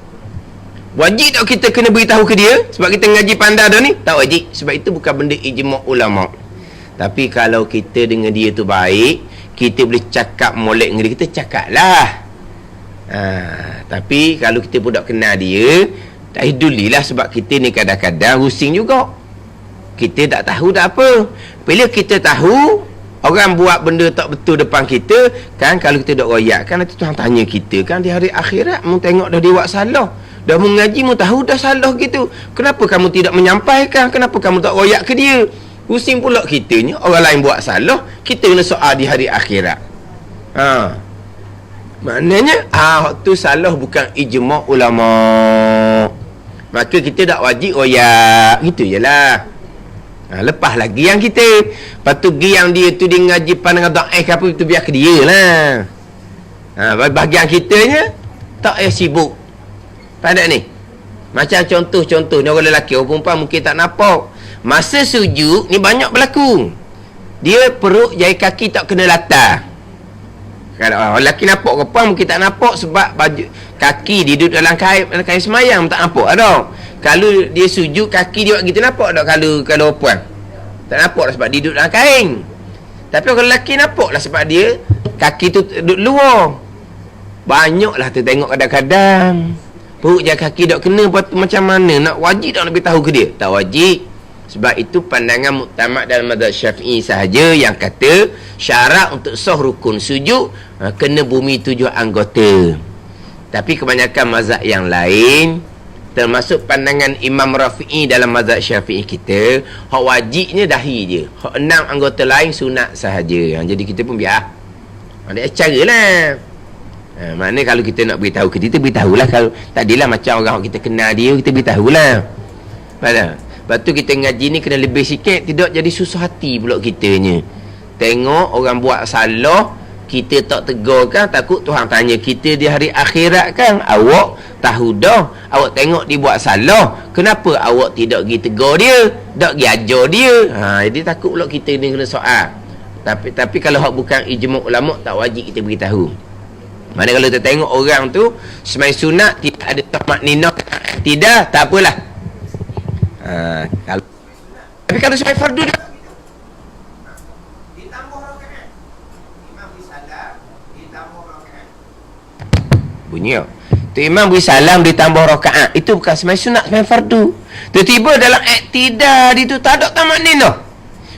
Wajib tak kita kena beritahu ke dia sebab kita ngaji pandai dah ni? Tak wajib. Sebab itu bukan benda ijma' ulama'. Tapi kalau kita dengan dia tu baik, kita boleh cakap molek dengan dia, kita cakap lah. Tapi kalau kita pun tak kenal dia, tak pedulilah, sebab kita ni kadang-kadang rusing juga. Kita tak tahu tak apa. Bila kita tahu orang buat benda tak betul depan kita, kan, kalau kita dok royak kan, nanti Tuhan tanya kita kan di hari akhirat, mu tengok dah dia buat salah, dah mu ngaji, mu tahu dah salah gitu, kenapa kamu tidak menyampaikan, kenapa kamu tak royak ke dia? Pusing pula kitanya, orang lain buat salah, kita kena soal di hari akhirat. Maknanya waktu salah bukan ijma' ulama, maka kita tak wajib royak, gitu je lah. Lepas lagi yang kita, lepas tu yang dia tu dia ngaji pandangan da'if ke apa, itu biar ke dia lah. Bahagian kitanya tak sibuk. Pandai ni, macam contoh ni, orang lelaki, orang perempuan mungkin tak nampak, masa sujud ni banyak berlaku, dia perut jari kaki tak kena latar. Kalau orang lelaki nampak, orang perempuan mungkin tak nampak, sebab baju kaki dia duduk dalam kain semayang, tak nampak ada. Kalau dia sujud, kaki dia buat gitu, nampak tak? Kalau puan tak nampak lah, sebab dia duduk dalam kain. Tapi orang lelaki nampak lah, sebab dia kaki tu duduk luar. Banyaklah tu tengok kadang-kadang perut je kaki tak kena, macam mana nak wajib tak nak beritahu ke dia? Tak wajib. Sebab itu pandangan muktamad dalam mazhab Syafi'i sahaja yang kata syarat untuk sah rukun sujud kena bumi 7 anggota. Tapi kebanyakan mazhab yang lain, termasuk pandangan Imam Rafi'i dalam mazhab Syafi'i kita, hak wajibnya dahi je, hak 6 anggota lain sunat sahaja. Jadi kita pun biar ada cara lah. Mana kalau kita nak beritahu ke dia, kita beritahulah. Kalau tadilah macam orang kita kenal dia, kita beritahulah. Lepas tu kita ngaji ni kena lebih sikit, tidak jadi susah hati pula kitanya. Tengok orang buat salah, kita tak tegur kan, takut Tuhan tanya kita di hari akhirat kan, awak tahu dah, awak tengok dia buat salah, kenapa awak tidak pergi tegur dia, tak pergi ajar dia? Jadi takut pula kita ni kena soal. Tapi kalau hak bukan ijma' ulama, tak wajib kita beritahu. Mana kalau kita tengok orang tu semai sunat tidak ada tamak ninah, tidak, tak apalah. Tapi kalau semai fardu dia ditambah rakaat, imam bersalam ditambah rakaat, bunyi tu imam bersalam ditambah rakaat, itu bukan semai sunat, semai fardu. Tiba-tiba dalam iktidal itu tak ada tamak ninah,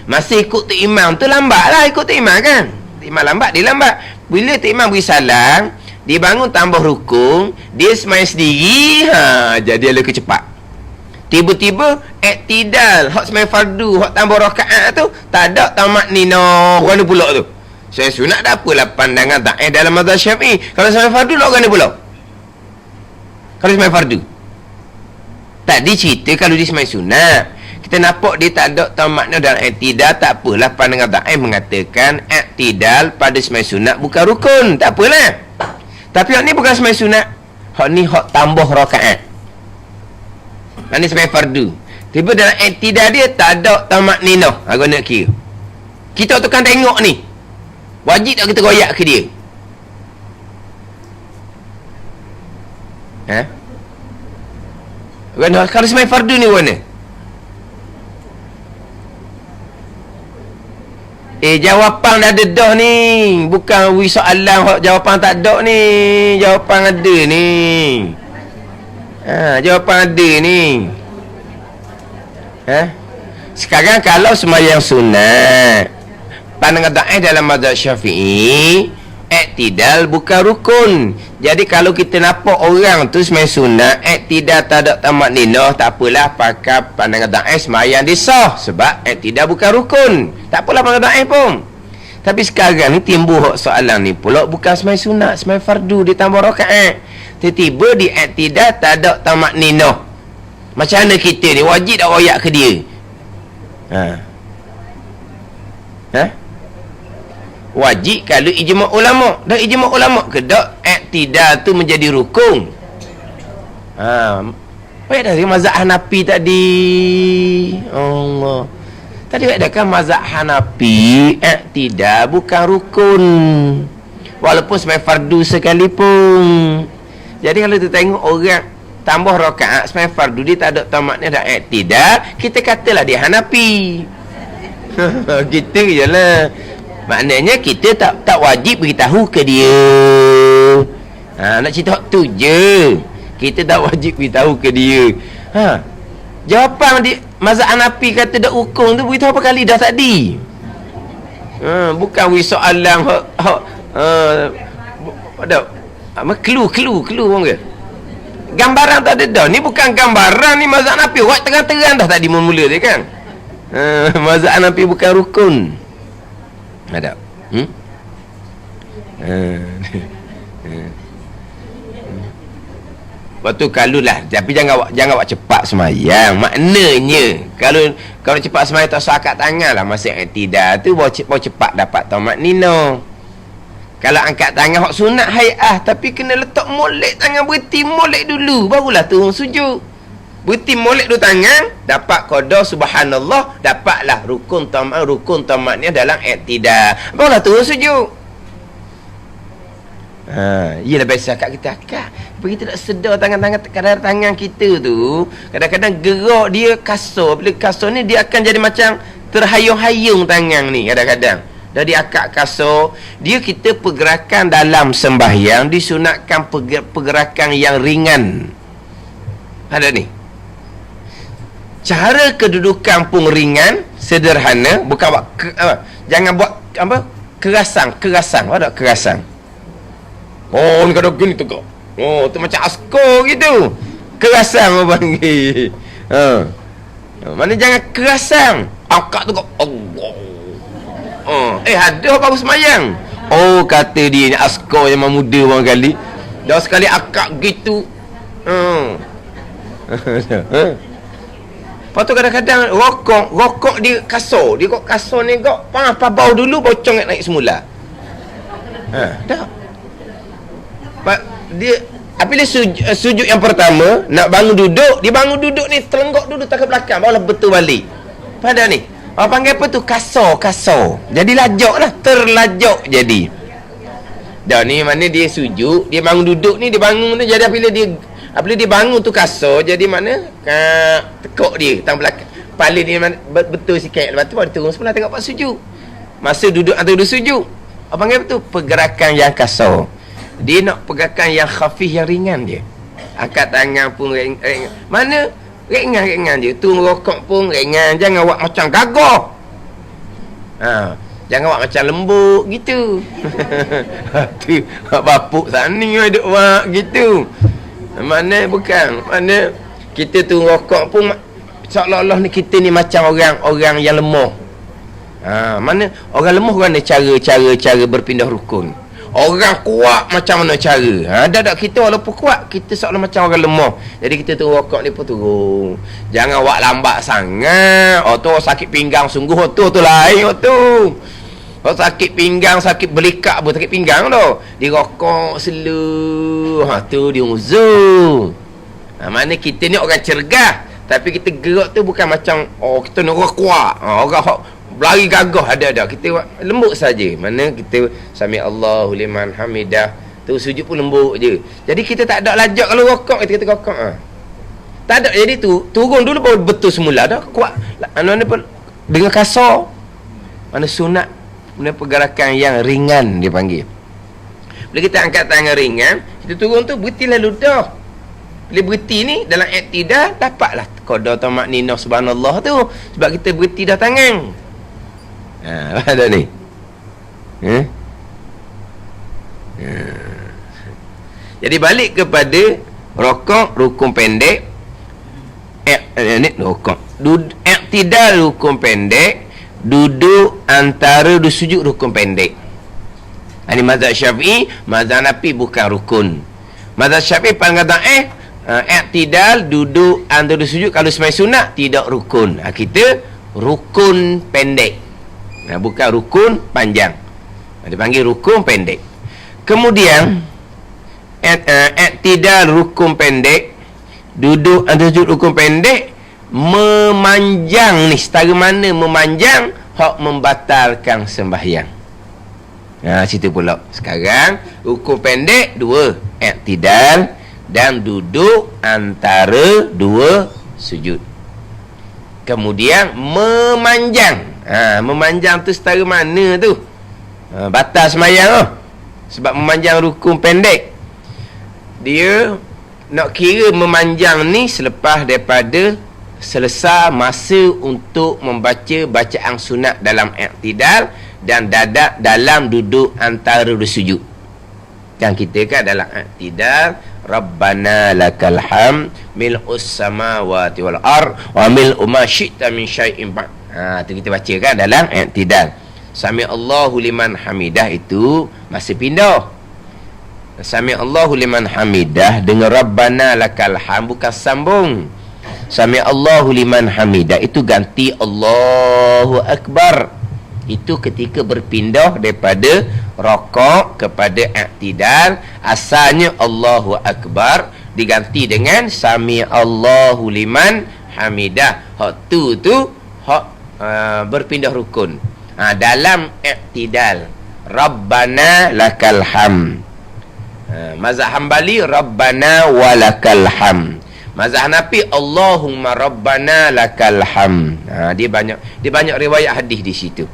masih ikut tu imam tu, lambat lah ikut tu imam kan, imam lambat, dia lambat. Bila tu imam bersalam, dia bangun tambah rukun, dia semai sendiri, jadi lebih cepat. Tiba-tiba iktidal, hak semai fardu, hak tambah rakaat tu tak ada tamak nina, mana pula tu? Saya sunat dah apalah pandangan da'if dalam mazhab Syafi'i. Kalau semai fardu lah mana pula? Kalau semai fardu tadi cerita kalau dia semai sunat, kita nampak dia tak ada tamak nina dalam iktidal, tak apalah pandangan da'if mengatakan iktidal pada semai sunat bukan rukun, tak apalah. Tapi hak ni bukan semai sunat, hak ni hak tambah rakaat, ini semai fardu. Tiba dalam iktidal dia tak ada tamak ninah, aku nak kira. Kita tu kan tengok ni, wajib tak kita royak ke dia? Kalau semai fardu ni mana? Jawapan dah ada dah ni, bukan soalan jawapan tak ada ni, jawapan ada ni. Jawapan ada ni. Sekarang kalau sembahyang sunat, pandangan da'if dalam mazhab Syafi'i, iktidal bukan rukun. Jadi kalau kita nampak orang tu sembahyang sunat, iktidal tak ada tamak ninah, tak apalah, pakai pandangan da'if sembahyang dia sah, sebab iktidal bukan rukun. Tak apalah pandangan da'if pun. Tapi sekarang ni timbul soalan ni pula, bukan sembahyang sunat, sembahyang fardu ditambah rakaat. Tiba-tiba di iktidal tak ada tamak ninah, macam mana kita ni wajib tak royak ke dia? Wajib kalau ijma' ulama. Dan ijma' ulama ke tak iktidal tu menjadi rukun? Baik dari mazhab Hanafi tadi. Allah, tadi ada kan mazhab Hanafi iktidal bukan rukun, walaupun sebagai fardu sekalipun. Jadi kalau kita tengok orang tambah rakaat sembahyang fardu, dia tak ada tamaknya dah iktidal, kita katalah dia Hanafi. Gitu je lah. Maknanya kita tak wajib beritahu ke dia. Nak cerita hak tu je. Kita tak wajib beritahu ke dia. Jawapan dia mazhab Hanafi kata dak rukun tu beritahu apa kali dah tadi. Bukan soalan ada clue orang ke. Gambaran tak ada dah. Ni bukan gambaran, ni mazhab Hanafi. Wak terang-terang dah tadi mula dia kan. Mazhab Hanafi bukan rukun. Ada. Lepas tu kalau lah, tapi jangan buat cepat semayang. Maknanya kalau cepat semayang tak akad tangan lah masa i'tidal tu bawa cepat dapat tamat nino. Kalau angkat tangan hak sunat hai'ah, tapi kena letak molek tangan, berhenti molek dulu barulah turun sujud. Berhenti molek dulu tangan, dapat qada subhanallah, dapatlah rukun tamatnya dalam i'tidal, barulah turun sujud. Yelah biasa kat kita bagi kita tak sedar tangan kita tu kadang-kadang gerak dia kasar. Bila kasar ni dia akan jadi macam terhayung-hayung tangan ni kadang-kadang. Dari akak kasar, dia kita pergerakan dalam sembahyang disunatkan pergerakan yang ringan. Ada ni. Cara kedudukan pun ringan, sederhana, bukan buat jangan buat apa? Kerasan. Ada kerasan. Ni kadang gini tegak. Tu macam askar gitu. Kerasan apa panggil. Mana jangan kerasan. Angkat tegak. Allah. Ada baru semayang. Kata dia ni askar yang muda orang kali. Dah sekali akak gitu. Lepas tu kadang-kadang rokok dia kasar. Dia kok kasar ni kok apa bau dulu bocong naik semula. Dah. Dia apabila sujud yang pertama nak bangun duduk, dia bangun duduk ni telenggok dulu tak ke belakang barulah betul balik. Pada ni orang panggil apa tu? Kasar. Jadi lajak lah, terlajak jadi. Dah ni mana dia sujud, dia bangun duduk ni, dia bangun tu jadi apabila dia bangun tu kasar, jadi mana tekuk dia tang belakang. Kepala dia betul sikit, lepas tu baru turun semula tengok pak sujud. Masa duduk atau duduk sujud. Orang panggil apa tu? Pergerakan yang kasar. Dia nak pergerakan yang khafif, yang ringan dia. Angkat tangan pun ringan. Mana? Ringan je. Tu merokok pun ringan. Jangan buat macam gagah. Jangan buat macam lembut gitu. Tu bapuk sani ada buat gitu. Mana bukan. Mana kita tu merokok pun seolah-olah ni kita ni macam orang yang lemah. Mana orang lemah kan ada cara berpindah rukun. Orang kuat macam mana cara. Dah kita walaupun kuat, kita seolah macam orang lemah. Jadi kita tu rokok ni pun turun. Jangan buat lambat sangat. Tu sakit pinggang sungguh tu lain tu. Sakit pinggang, sakit belikak pun sakit pinggang tu. Dia rokok slow. Tu dia uzur. Mana kita ni orang cergas, tapi kita gerak tu bukan macam kita ni orang kuat. Orang berlari gagah ada. Kita lembut saja. Mana kita sami Allahu liman hamidah. Tu sujud pun lembut je. Jadi kita tak ada lajak kalau rokok, kita kata rokok. Tak ada. Jadi tu turun dulu baru betul semula dah. Kuat. Mana pun dengan kasar. Mana sunat, mana pergerakan yang ringan dia panggil. Bila kita angkat tangan ringan, kita turun tu berhentilah ludah. Bila berhenti ni dalam i'tidal dapatlah qada tamat nino subhanallah tu. Sebab kita berhenti dah tangan. Ada ni. Jadi balik kepada rokok rukun pendek. Ni rokok. I'tidal rukun pendek. Duduk antara sujud rukun pendek. Ini mazhab Syafi'i, mazhab Hanafi bukan rukun. Mazhab Syafi'i panggil i'tidal duduk antara sujud kalau semai sunat tidak rukun. Kita rukun pendek. Bukan rukun panjang. Dia panggil rukun pendek. Kemudian i'tidal rukun pendek, duduk antara sujud rukun pendek, memanjang ni setara mana memanjang hak membatalkan sembahyang. Cerita pula. Sekarang rukun pendek dua, i'tidal dan duduk antara dua sujud. Kemudian memanjang. Memanjang tu setara mana tu? Batal semayang tu. Sebab memanjang rukun pendek. dia nak kira memanjang ni selepas daripada selesai masa untuk membaca bacaan sunat dalam i'tidal dan dalam duduk antara dua sujud. Kan kita kan dalam i'tidal, Rabbana lakal hamd mil'us samawati wal ard wa mil'u ma syi'ta min syai'in ba'd. Tu kita baca kan dalam i'tidal. Sami Allahu liman hamidah itu masih pindah. Sami Allahu liman hamidah dengan Rabbana lakal hamd bukan sambung. Sami Allahu liman hamidah itu ganti Allahu Akbar. Itu ketika berpindah daripada rakaat kepada i'tidal, asalnya Allahu Akbar diganti dengan Sami Allahu liman hamidah. Hak tu hak berpindah rukun. Dalam i'tidal Rabbana lakal hamd. Mazhab Hambali Rabbana walakal hamd. Mazhab Hanafi Allahumma Rabbana lakal hamd. Dia banyak riwayat hadis di situ.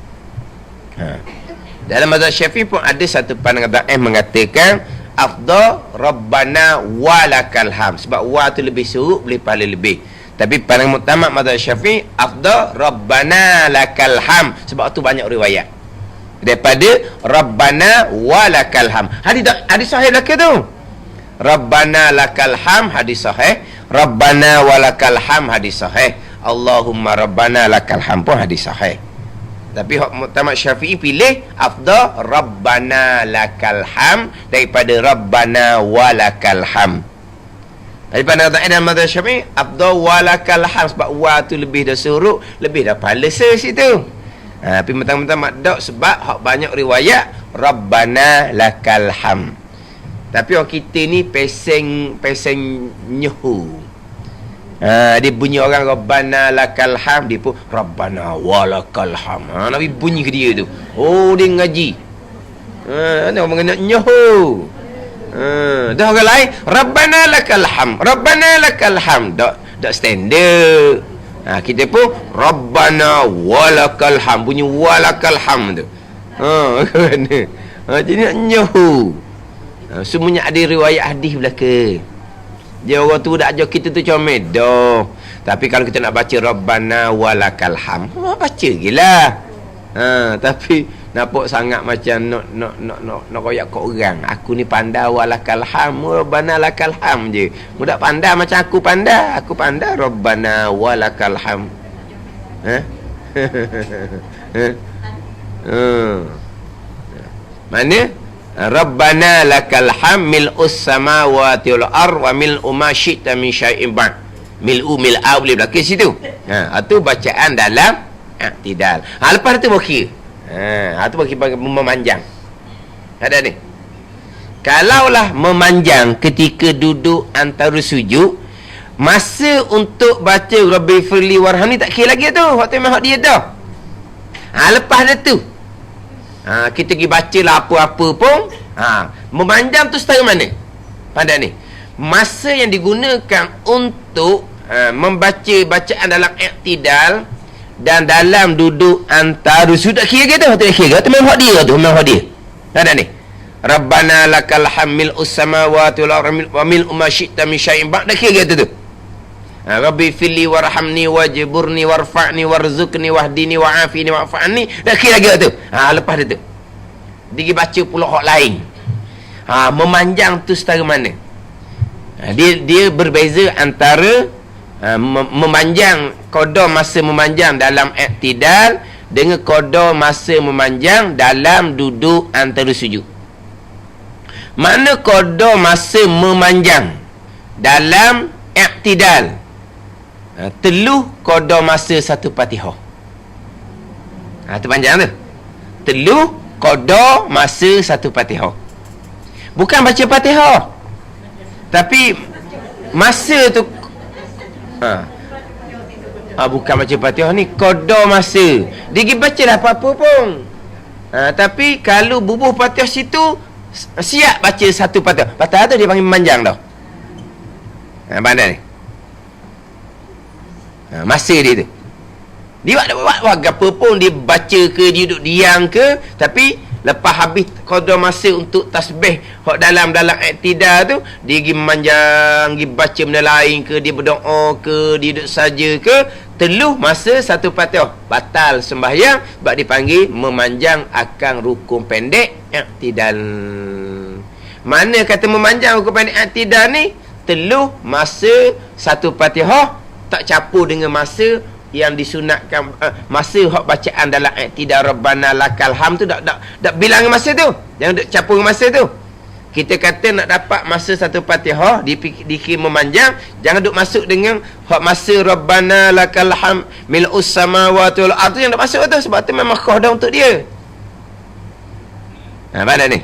Dalam mazhab Syafi'i pun ada satu pandangan dhaif mengatakan afdal Rabbana walakal hamd, sebab wa tu lebih surut, boleh pahala lebih. Tapi pandangan muktamad mazhab Syafi'i afdal Rabbana lakal hamd, sebab tu banyak riwayat daripada Rabbana walakal hamd. Hadis sahih belaka tu. Rabbana lakal hamd hadis sahih, Rabbana walakal hamd hadis sahih, Allahumma Rabbana lakal hamd pun hadis sahih. Tapi hak muktamad Syafi'i pilih afdal Rabbana lakal hamd daripada Rabbana walakal hamd. Daripada dalam mazhab Syafi'i afdal walakal hamd, sebab wa tu lebih dah surut, lebih dah pahala situ. Tapi mentang-mentang makdak sebab hak banyak riwayat Rabbana lakal hamd. Tapi orang kita ni peseng nyehu. Dia bunyi orang Rabbana lakal hamd, dia pun Rabbana walakal hamd. Nabi bunyi ke dia tu. Oh, dia ngaji. Dia orang nak nyehu. Dah orang lain Rabbana lakal hamd, Rabbana lakal hamd. Tak standard. Kita pun Rabbana walakal hamd, bunyi walakal hamd tu. Jadi nak nyahu. Semuanya ada riwayat hadis belaka. Dia orang tu dak ajar kita tu comel dah. Tapi kalau kita nak baca Rabbana walakal hamd, baca gilah. Tapi nampak sangat macam nak koyak kat orang. Aku ni pandai walakal hamd, Rabbana lakal hamd je. Mudak pandai macam aku pandai. Aku pandai Rabbana walakal hamd. Mana? Rabbana lakal hamd mil'us samawati wal ard wa mil'u ma syi'ta min syai'in ba'd. Mil'u mil'a boleh belakang situ. Itu bacaan dalam i'tidal. Lepas tu berkira. Itu bagi memanjang. Ada ni. Kalaulah memanjang ketika duduk antara sujud, masa untuk baca Rabbi firli warhamni tak kira lagi tu. Waktu memang dia dah. Lepas dah tu, kita pergi baca lah apa-apa pun, memanjang tu setara mana? Pandai ni. Masa yang digunakan untuk membaca bacaan dalam i'tidal dan dalam duduk antara sujud tak kira ke tu? Tak kira ke? Tu memang hak dia tu. Memang hak dia. Ada ni. Rabbana lakal hamd mil'us samawati wal ardi wa mil'u ma syi'ta min syai'in ba'd. Tak kira ke tu? Rabbi filli warhamni wajburni warfa'ni warzuqni wahdini wa'afini wa'fa'ni. Tak kira ke tu? Lepas tu. Dia baca pula hak lain. Memanjang tu setara mana? Dia berbeza antara memanjang, qada masa memanjang dalam i'tidal dengan qada masa memanjang dalam duduk antara sujud. Mana qada masa memanjang dalam i'tidal? Teluh qada masa satu Fatihah. Tu panjang tu. Teluh qada masa satu Fatihah. Bukan baca Fatihah, tapi masa tu bukan baca Fatihah ni, qada masa. Dia pergi baca dah apa-apa pun. Tapi kalau bubuh Fatihah situ, siap baca satu Fatihah. Fatihah tu dia panggil memanjang dah. Bandar ni. Masa dia tu. Dia buat apa pun, dia baca ke, dia duduk diam ke, tapi Lepas habis qada masa untuk tasbih hak dalam iktidal tu, dia pergi memanjang, pergi baca benda lain ke, dia berdoa ke, dia duduk saja ke, teluh masa satu Fatihah, batal sembahyang, sebab dipanggil memanjang akan rukun pendek iktidal. Mana kata memanjang rukun pendek iktidal ni? Teluh masa satu Fatihah tak campur dengan masa yang disunatkan, masa hak bacaan dalam iktidal Rabbana lakal ham tu, tak bilang masa tu, jangan duk campur masa tu. Kita kata nak dapat masa satu Fatihah dikira memanjang, jangan duk masuk dengan hak masa Rabbana lakal ham mil'us samawati wal ardh, yang nak masuk tu, sebab tu memang qada untuk dia. Mana ni?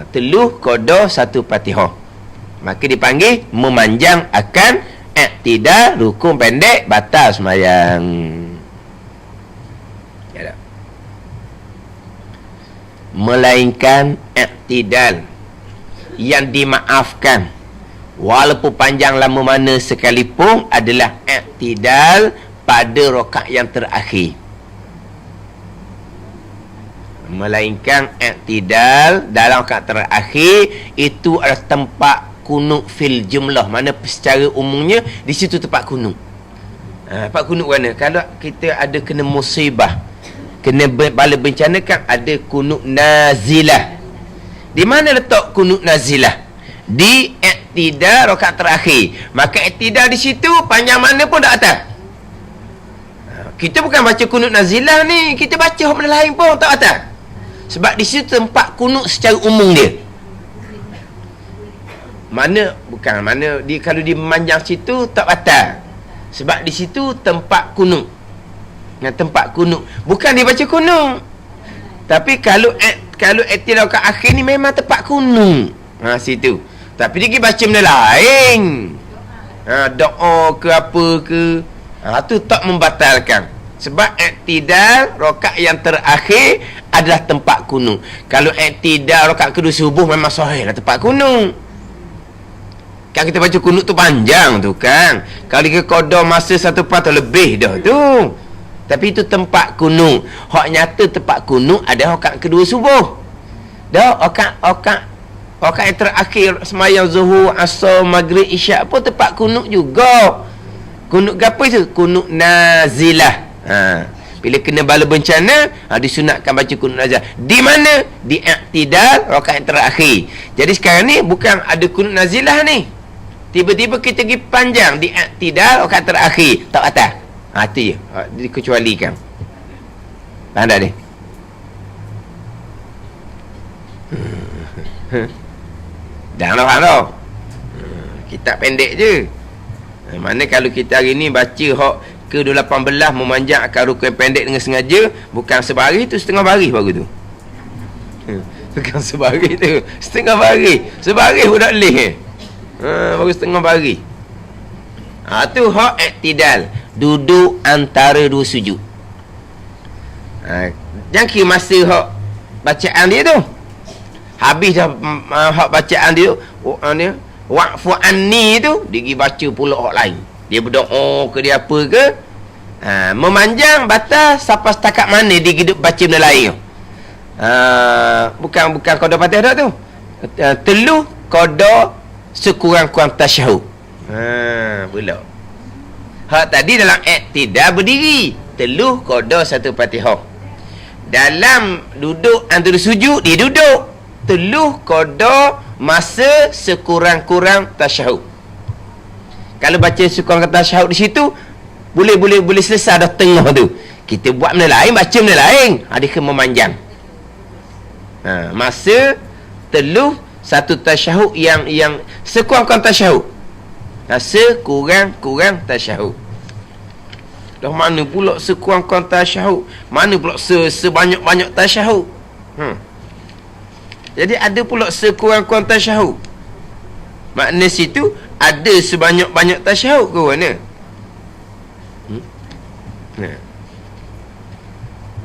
Teluh qada satu Fatihah, maka dipanggil memanjang akan iktidal, rukun pendek, batal sembahyang. Ya tak? Melainkan iktidal yang dimaafkan walaupun panjang lama mana sekalipun adalah iktidal pada rakaat yang terakhir. Melainkan iktidal dalam rakaat terakhir itu adalah tempat kunut fil jumlah, mana secara umumnya di situ tempat kunut. Tempat kunut mana? Kalau kita ada kena musibah, kena bala bencana, kan ada kunut nazilah. Di mana letak kunut nazilah? Di iktidal rakaat terakhir. Maka iktidal di situ panjang mana pun tak atas. Kita bukan baca kunut nazilah ni, kita baca benda lain pun tak atas. Sebab di situ tempat kunut secara umum dia. Mana dia kalau dia memanjang situ tak batal, sebab di situ tempat kunut. Tempat kunut bukan dia baca kunut, tapi kalau iktidal kat akhir ni memang tempat kunut situ, tapi dia pergi baca benda lain, doa ke apa ke, tu tak membatalkan, sebab iktidal rakaat yang terakhir adalah tempat kunut. Kalau iktidal rakaat kedua subuh memang sahih lah tempat kunut. Kan kita baca kunut tu panjang tu kan. Kalau kita qada masa satu Fatihah lebih dah tu. Tapi itu tempat kunut. Hak nyata tempat kunut ada rakaat kedua subuh. Dah rakaat yang terakhir sembahyang zuhur, asar, maghrib, isyak pun tempat kunut juga. Kunut apa itu? Kunut nazilah. Bila kena bala bencana, disunatkan baca kunut nazilah. Di mana? Di iktidal rakaat yang terakhir. Jadi sekarang ni bukan ada kunut nazilah ni. Tiba-tiba kita pergi panjang di iktidal rakaat terakhir, tak atas. Itu je, dikecualikan. Faham tak ni? Janganlah faham tau. Kitab pendek je. Mana kalau kita hari ni baca hak ke-18 memanjang akan rukun pendek dengan sengaja, bukan sebaris tu, setengah baris baru tu. Bukan sebaris tu, setengah baris. Sebaris pun tak boleh. Baru setengah baris. Tu hak iktidal, duduk antara dua sujud. Jangan kira masa hak bacaan dia tu. Habis dah hak bacaan dia waqfu anni tu, dia pergi baca pula hak lain. Dia berdoa ke, dia apa ke, memanjang batal sampai setakat mana dia hidup baca benda lain. Bukan qada Fatihah dah tu. Teluh qada sekurang-kurang tasyahud. Pula hak tadi dalam iktidal berdiri, teluh qada satu Fatihah. Dalam duduk antara sujud, dia duduk, teluh qada masa sekurang-kurang tasyahud. Kalau baca sekurang-kurang tasyahud di situ, boleh selesai dah tengah tu. Kita buat benda lain, baca benda lain, dia kena memanjang. Masa teluh satu tasyahud yang sekurang-kurang tasyahud. Sekurang-kurang tasyahud. Dah mana pula sekurang-kurang tasyahud? Mana pula sebanyak-banyak tasyahud? Jadi ada pula sekurang-kurang tasyahud. Makna situ ada sebanyak-banyak tasyahud ke mana?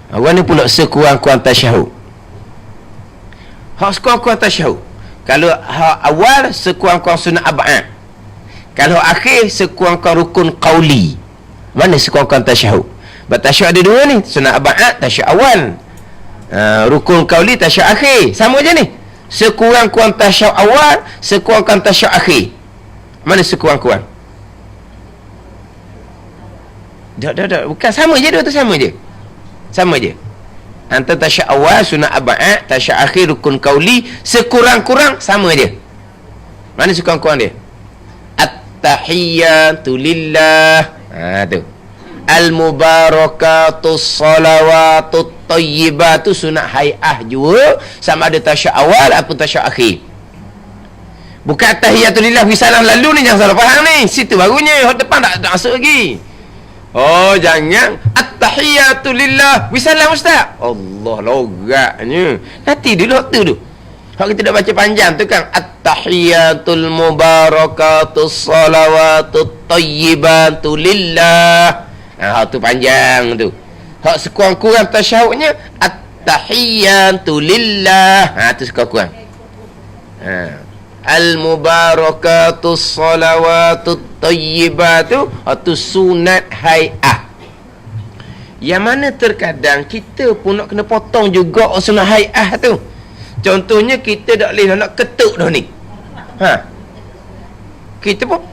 Mana pula sekurang-kurang tasyahud? Hak sekurang-kurang tasyahud, kalau hak awal sekurang-kurang sunat ab'ad, kalau akhir sekurang-kurang rukun qauli. Mana sekurang-kurang tasyahud? Tasyahud ada dua ni, sunat ab'ad, tasyahud awal. Rukun qauli tasyahud akhir. Sama je ni. Sekurang-kurang tasyahud awal, sekurang-kurang tasyahud akhir. Mana sekurang-kurang? Tak. Bukan, sama je dua tu, sama je. Sama je. Antara tasyahud awal, sunat aba'at, tasyahud akhir, rukun qauli, sekurang-kurang sama je. Mana sekurang-kurang dia? At-tahiyyatu lillah. Tu. Al-mubarakatus salawatut tayyibatu sunat hai'ah juga, sama ada tasyahud awal ataupun tasyahud akhir. Bukan at-tahiyyatu lillah wisalam lalu ni, jangan salah faham ni. Situ barunya, hot depan tak masuk lagi. Oh, jangan at-tahiyyatu lillah wisalam ustaz. Allah, logatnya. Nanti dulu waktu tu. Kalau kita dah baca panjang tu kan, at-tahiyyatul mubarakatus salawatut tayyibatu lillah. Tu panjang tu. Hak sekurang-kurang tasyahudnya at-tahiyyatu lillah. Tu sekurang-kurang. Al-mubarakatus salawatut tayyibatu, tu sunat hai'ah. Yang mana terkadang kita pun nak kena potong juga sunat hai'ah tu. Contohnya kita tak boleh nak ketuk dah ni. Kita pun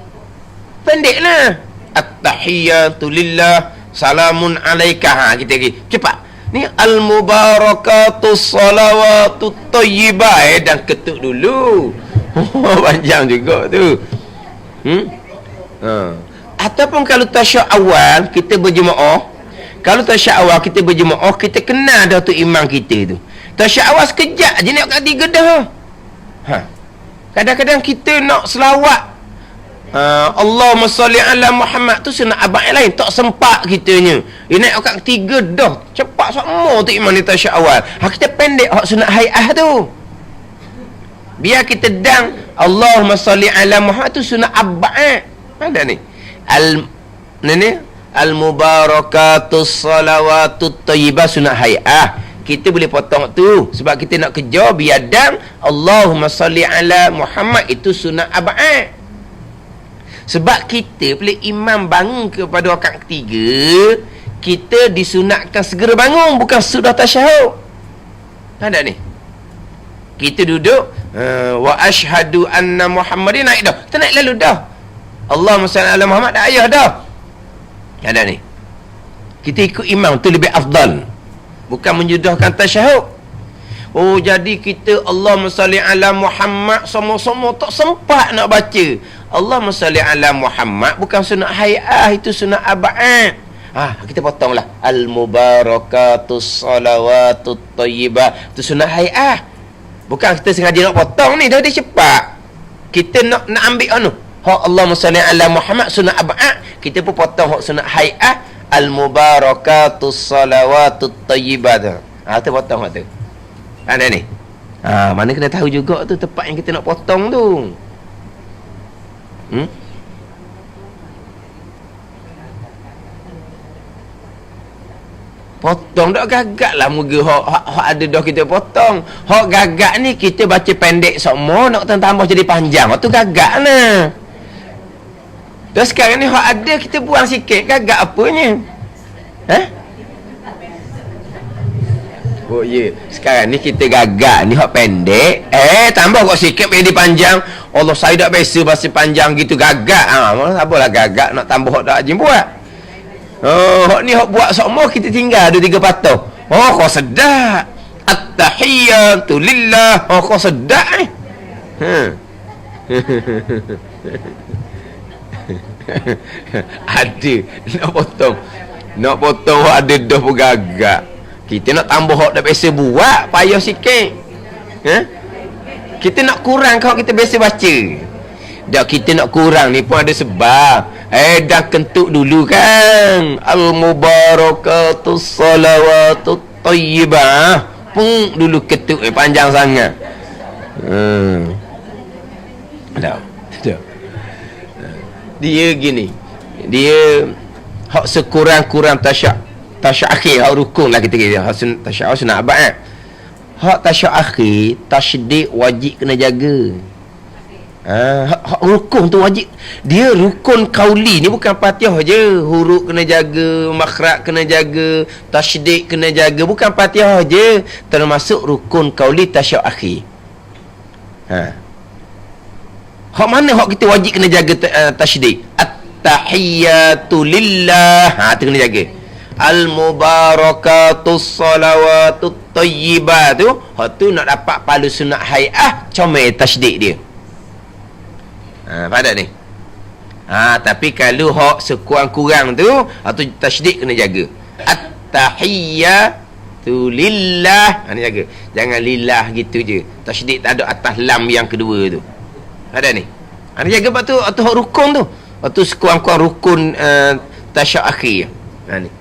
pendek lah. At-tahiyyatu lillah, salamun alaika. Kita pergi cepat. Ni al-mubarakatus salawatut tayyibah. Dan ketuk dulu. Panjang juga tu. Ataupun kalau tasyahud awal kita berjemaah. Kalau tasyahud awal kita berjemaah, kita kenal dah tu imam kita tu. Tasyahud awal sekejap je nak kat 3 dah. Kadang-kadang kita nak selawat, Allahumma salli ala Muhammad tu sunat abad yang lain, tak sempat kitanya. Dia nak kat 3 dah. Cepat semua tu imam ni tasyahud awal. Kita pendek hak sunat hai'ah tu. Biar kita dang Allahumma salli ala Muhammad tu sunat abad. Ada ni. Al-mubarakatus salawatut tayyibah sunat hai'ah. Kita boleh potong tu sebab kita nak kejar biar dang Allahumma salli ala Muhammad itu sunat abad. Sebab kita boleh imam bangun kepada rakaat ketiga, kita disunatkan segera bangun, bukan sudah tasyahud. Ada ni. Kita duduk wa asyhadu anna Muhammadin, naik dah. Kita naik lalu dah. Allahumma salli ala Muhammad dah ayah dah. Ada ni. Kita ikut imam tu lebih afdal. Bukan menjudahkan tasyahud. Oh, jadi kita Allahumma salli ala Muhammad sama-sama tak sempat nak baca. Allahumma salli ala Muhammad bukan sunat hai'ah, itu sunat abad. Kita potonglah. Al-mubarakatus salawatut tayyibah, itu sunat hai'ah. Bukan kita sengaja nak potong ni, dah dia cepat. Kita nak ambil anu. Hak Allahumma salli ala Muhammad sunat abad, kita pun potong hak sunat hai'ah. Al-mubarakatus salawatut tayyibah tu. Tu potong hak tu. Ada ni. Mana kena tahu juga tu tempat yang kita nak potong tu. Potong tak gagak lah muka hak ada dah kita potong. Hak gagak ni kita baca pendek semua, nak tambah jadi panjang. Hak tu gagak lah. Dan sekarang ni hak ada kita buang sikit, gagak apanya? Oh ya, sekarang ni kita gagak ni hak pendek, tambah kok sikit jadi panjang. Allah, saya tak biasa bahasa panjang gitu, gagak. Apalah gagak nak tambah hak tak ajin buat. Hak ni hak buat semua kita tinggal ada 3 patah. Kau sedap. At-tahiyyatu lillah. Kau sedap ni. Ada nak potong hak ada dah pun gagak. Kita nak tambah hak dah biasa buat, payah sikit. Kita nak kurang kalau kita biasa baca. Dah kita nak kurang ni pun ada sebab. Dah kentut dulu kan. Al-mubarakatus salawatut tayyibah. Pung dulu ketuk panjang sangat. Dah. Dia gini. Dia hak sekurang-kurang tasyahud akhir, hak rukun lah kita kira. Hak tasyahud sunat abad. Hak tasyahud akhir, tasydid wajib kena jaga. Rukun tu wajib. Dia rukun kauli ni bukan Fatihah je. Huruf kena jaga, makhraj kena jaga, tasydid kena jaga, bukan Fatihah je. Termasuk rukun kauli tasyahud akhir. Hak mana hak kita wajib kena jaga tasydid? At-tahiyyatu lillah. Tu kena jaga. Al-mubarakatus salawatut tayyibat tu. Hak tu nak dapat pahala sunat hai'ah, comel tasydid dia. Pada ni. Tapi kalau hak sekurang-kurang tu, tu tasydid kena jaga. At-tahiyyatu lillah. Ni jaga. Jangan lillah gitu je. Tasydid tak ada atas lam yang kedua tu. Ada ni. Ni jaga lepas tu hak rukun tu. Lepas tu sekurang-kurang rukun tasyahud akhir. Ni.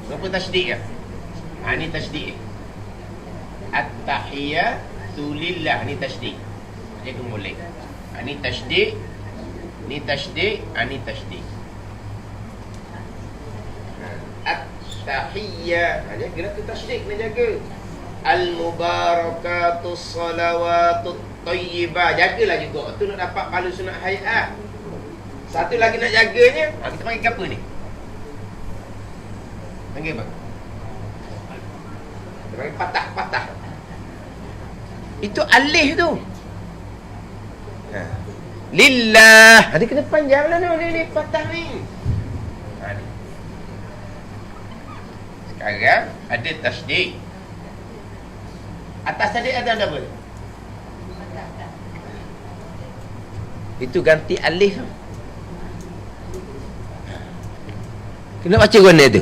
Berapa tasydid ya? Ni tasydid. At-tahiyyatu lillah, ni tasydid. Dia kena boleh. Ni tasydid. Ni tasydid, ni tasydid. At-tahiyyah. Dia kena tu tasydid kena jaga. Al-mubarakatus salawatut tayyibah. Jagalah juga. Tu nak dapat pahala sunat hai'ah. Satu lagi nak jaganya, kita panggil apa ni? Panggil apa? Kita panggil patah-patah. Itu alih tu. Lillah. Dia kena panjang lah ni patah ni. Ni. Sekarang ada tasydid. Atas tasydid ada apa? Itu ganti alif tu. Kena baca guna tu.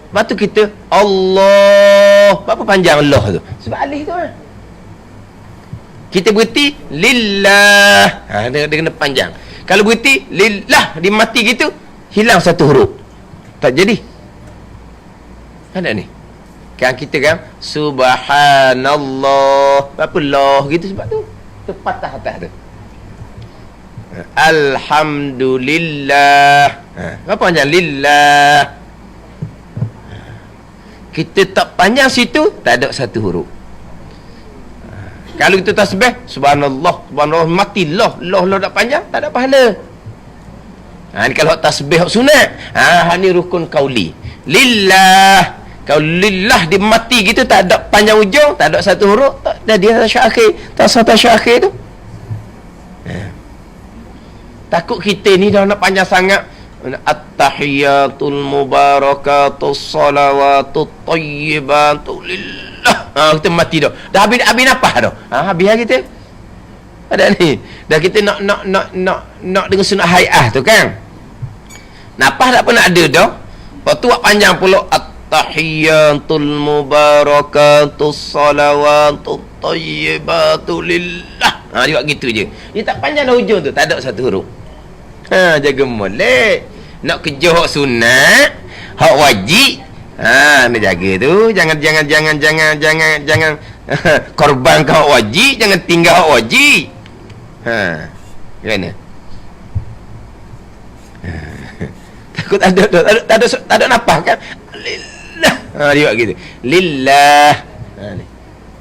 Lepas tu kita Allah. Berapa panjang Allah tu? Sebab alif tu kan. Kita berhenti lillah. Dia kena panjang. Kalau berhenti lillah, dia mati gitu, hilang satu huruf. Tak jadi. Ada ni. Kan kita kan subhanallah. Berapa lah gitu sebab tu. Tu patah atas tu. Alhamdulillah. Apa panjang? Lillah. Kita tak panjang situ, tak ada satu huruf. Kalau kita tasbih subhanallah, subhanallah, mati lah tak panjang, tak ada pahala. Ni kalau tasbih sunat. Ni rukun kauli. Lillah. Kalau lillah dia mati gitu, tak ada panjang ujung, tak ada satu huruf, tak jadi tasyahud akhir. Tak sah tasyahud akhir tu. Takut kita ni dah nak panjang sangat. At-tahiyyatul mubarakatus salawatut tayyibatu lillah. Kita mati dah. Dah habis nafas dah. Habis lah kita. Ada ni. Dah kita nak dengan sunat hai'ah tu kan. Nafas tak pernah ada dah. Lepas tu buat panjang pula. At-tahiyyatul mubarakatus salawatut tayyibatu lillah. Dia buat gitu je. Dia tak panjang dah hujung tu. Tak ada satu huruf. Jaga molek. Nak kerja hak sunat, hak wajib. Nak jaga tu. Jangan korbankan hak wajib, jangan tinggal hak wajib. Gimana? Takut tak ada nafas kan? Lillah. Dia buat gitu. Lillah.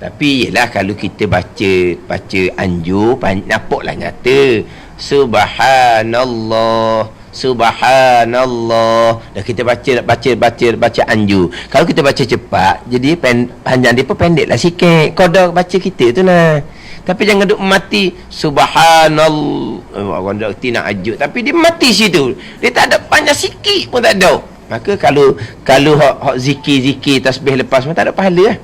Tapi yelah kalau kita baca anjur, nampaklah nyata. Subhanallah. Dah kita baca anjur. Kalau kita baca cepat, jadi panjang dia pun pendek lah sikit. Qada baca kita tu lah. Tapi jangan duk mati subhanallah. Orang dah reti nak ajuk, tapi dia mati situ. Dia tak ada panjang sikit pun tak ada. Maka kalau hak zikir tasbih lepas pun tak ada pahala lah.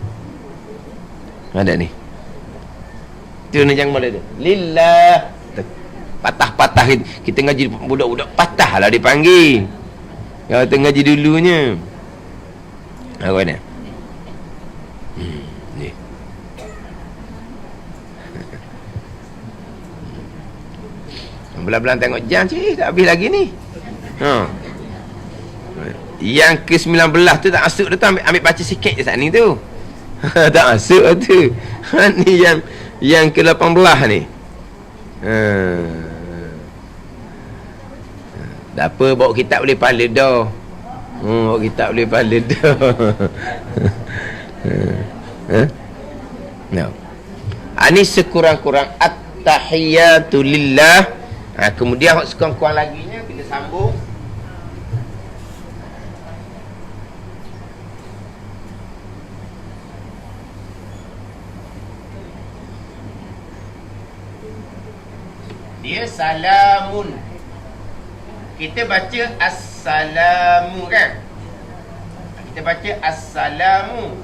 Ada ni. Tu ni jangan boleh tu. Lillah. Patah-patah kita ngaji budak-budak patah lah dipanggil. Kalau kita ngaji dulunya. Apa ni? Ni. Belah-belah tengok jam cik, tak habis lagi ni. Ha. Yang ke-19 tu tak masuk tu, ambil baca sikit je saat ni tu. Tak masuk tu. Ni yang ke-18 ni. Tak apa, bawa kitab boleh pahala dah. Bawa kitab boleh pahala dah. No. Ini sekurang-kurang at-tahiyatu lillah. Kemudian sekurang-kurang laginya kita sambung. Dia salamun. Kita baca assalamu kan? Kita baca assalamu.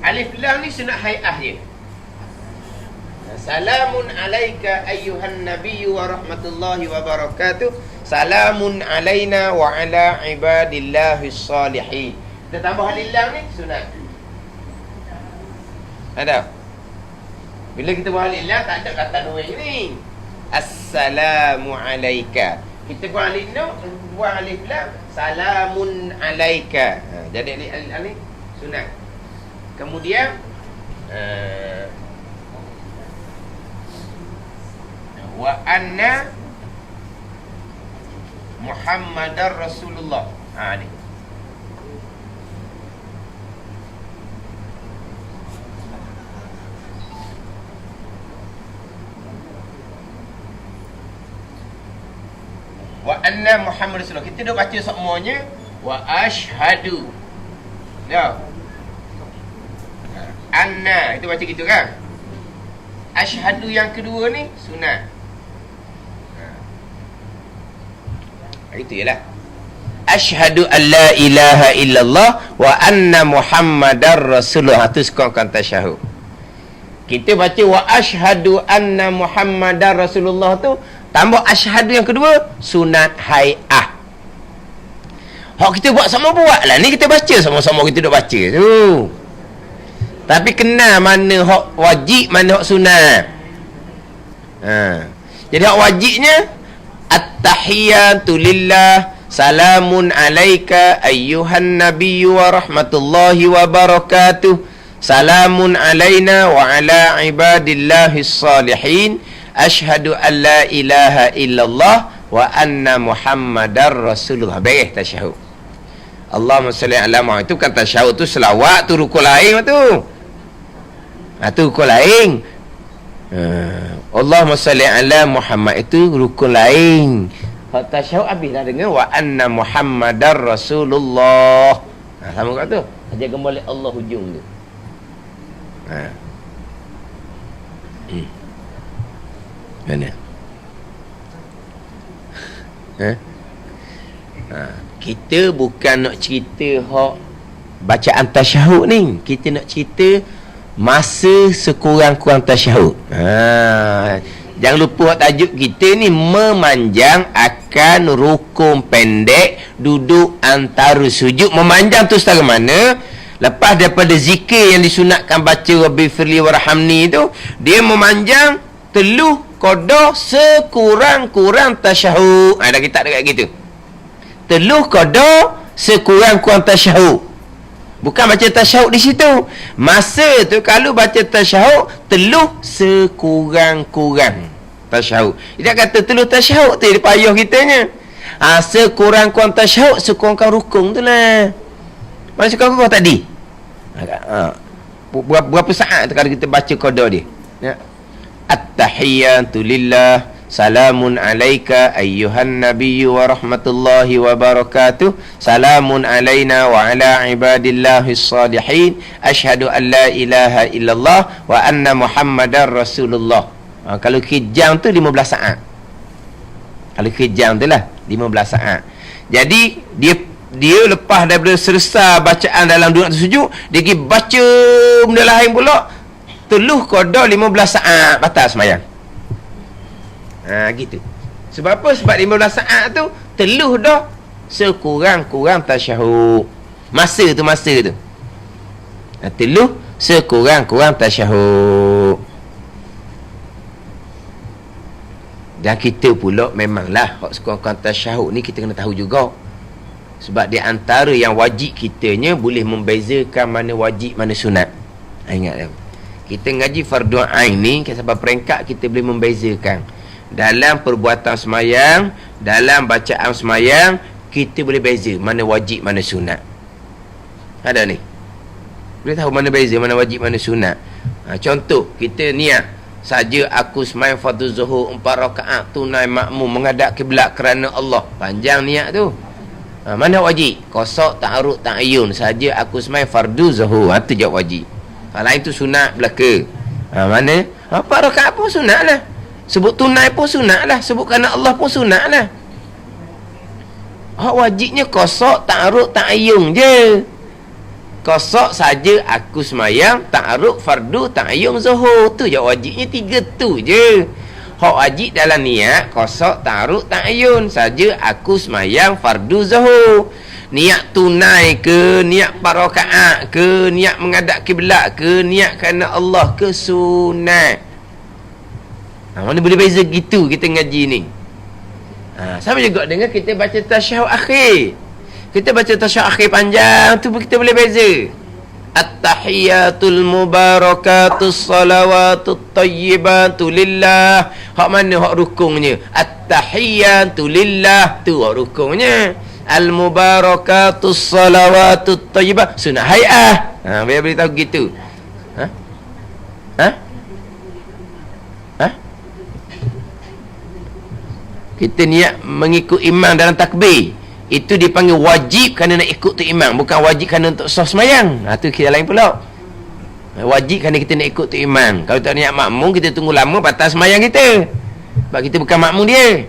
Alif lam ni sunat hai'ah dia. Salamun alaika ayyuhan nabiyyu wa rahmatullahi wa barakatuh. Salamun alaina wa ala ibadillahis salihin. Kita tambah alif lam ni sunat. Ada? Bila kita buat alif lam tak ada kata nuih ni. Assalamu alaika. Kita buat alif lam, salamun alaika. Jadi alif sunat. Kemudian wa anna Muhammadar Rasulullah. Ni. Wa anna Muhammad Rasulullah. Kita dah baca semuanya. Wa ashhadu. Ya. Anna itu baca gitu kan? Ashhadu yang kedua ni sunat. Itu ialah ashhadu an la ilaha illallah wa anna Muhammadar Rasulullah. Itu sekurang-kurang tasyahud. Kita baca wa ashhadu anna Muhammadar Rasulullah tu tambah asyhadu yang kedua sunat hai'ah. Hak kita buat sama buatlah. Ni kita baca sama-sama, kita duk baca tu. Tapi kenal mana hak wajib, mana hak sunat. Jadi hak wajibnya at-tahiyatu lillah, salamun alaika ayyuhan nabiyyu wa rahmatullahi wa barakatuh. Salamun alaina wa ala ibadillahis salihin. Asyhadu an la ilaha illallah wa anna Muhammadar Rasulullah. Beres tasyahud. Allahumma salli ala Muhammad. Itu kan tasyahud tu selawat tu rukun lain tu. Tu rukun lain. Allahumma salli ala Muhammad itu rukun lain. Tasyahud habislah dengan wa anna Muhammadar Rasulullah. Sama kat tu. Aja kembali Allah hujung tu. Mana? Kita bukan nak cerita hak bacaan tasyahud ni. Kita nak cerita masa sekurang-kurang tasyahud. Jangan lupa tajuk kita ni memanjang akan rukun pendek duduk antara sujud. Memanjang tu setara mana? Lepas daripada zikir yang disunatkan baca Rabbi firli warhamni tu, dia memanjang teluh qada sekurang-kurang tasyahud. Dah kita dekat gitu. Teluh qada sekurang-kurang tasyahud. Bukan baca tasyahud di situ. Masa tu kalau baca tasyahud teluh sekurang-kurang tasyahud. Dia kata teluh tasyahud tu dia payah kitanya. Sekurang-kurang tasyahud, sekurang-kurang rukun tu lah. Mana sekurang-kurang tadi? Berapa saat tu kalau kita baca qada dia? Ya. At-tahiyatu lillah, salamun alaika ayyuhan nabiyyu wa rahmatullahi wa barakatuh. Salamun alaina wa ala ibadillahis salihin. Asyhadu an la ilaha illallah wa anna Muhammadar Rasulullah. Kalau kejam tu 15 saat. Kalau kejam tu lah 15 saat. Jadi dia lepas daripada selesai bacaan dalam dua rakaat sujud, dia pergi baca benda lain pula. Teluh qada 15 saat batal sembahyang. Gitu. Sebab apa? Sebab 15 saat tu teluh dah sekurang-kurang tasyahud. Masa tu. Teluh sekurang-kurang tasyahud. Dan kita pula memanglah hak sekurang-kurang tasyahud ni kita kena tahu juga. Sebab di antara yang wajib kitanya boleh membezakan mana wajib mana sunat. Ingat kita ngaji fardu ain ni sebab peringkat kita boleh membezakan dalam perbuatan semayang, dalam bacaan semayang kita boleh beza mana wajib mana sunat. Ada ni boleh tahu mana beza mana wajib mana sunat. Contoh kita niat saja aku semayang fardu zuhur 4 rakaat tunai makmum menghadap kiblat kerana Allah. Panjang niat tu. Mana wajib? Qasad, ta'arud, ta'ayyun. Saja aku semayang fardu zuhur. Itu jawab wajib. Kalau lain tu sunat belaka. Mana? 4 rakaat pun sunat lah. Sebut tunai pun sunat lah. Sebut kerana Allah pun sunat lah. Hak wajibnya qasad, ta'arud, ta'ayyun je. Qasad saja aku semayang, ta'arud, fardu, ta'ayyun, zuhur. Tu je wajibnya 3 tu je. Hak wajib dalam niat qasad, ta'arud, ta'ayyun. Saja aku semayang, fardu, zuhur. Niat tunai ke, niat 4 rakaat ke, niat menghadap kiblat ke, niat kerana Allah ke, sunat. Mana boleh beza gitu kita ngaji ni. Sama juga dengan kita baca tasyahud akhir. Kita baca tasyahud akhir panjang tu kita boleh beza. At-tahiyatul mubarakatus salawatut tayyibatu lillah. Hak mana hak rukunnya? At-tahiyatu lillah tu hak rukunnya. Al-mubarakatus salawatut tayyibah sunat hay'ah. Biar beritahu gitu. Kita niat mengikut imam dalam takbir, itu dipanggil wajib kerana nak ikut tu imam, bukan wajib kerana untuk sah semayang. Tu kira lain pula. Wajib kerana kita nak ikut tu imam. Kalau tak niat makmum, kita tunggu lama batal semayang kita, sebab kita bukan makmum dia.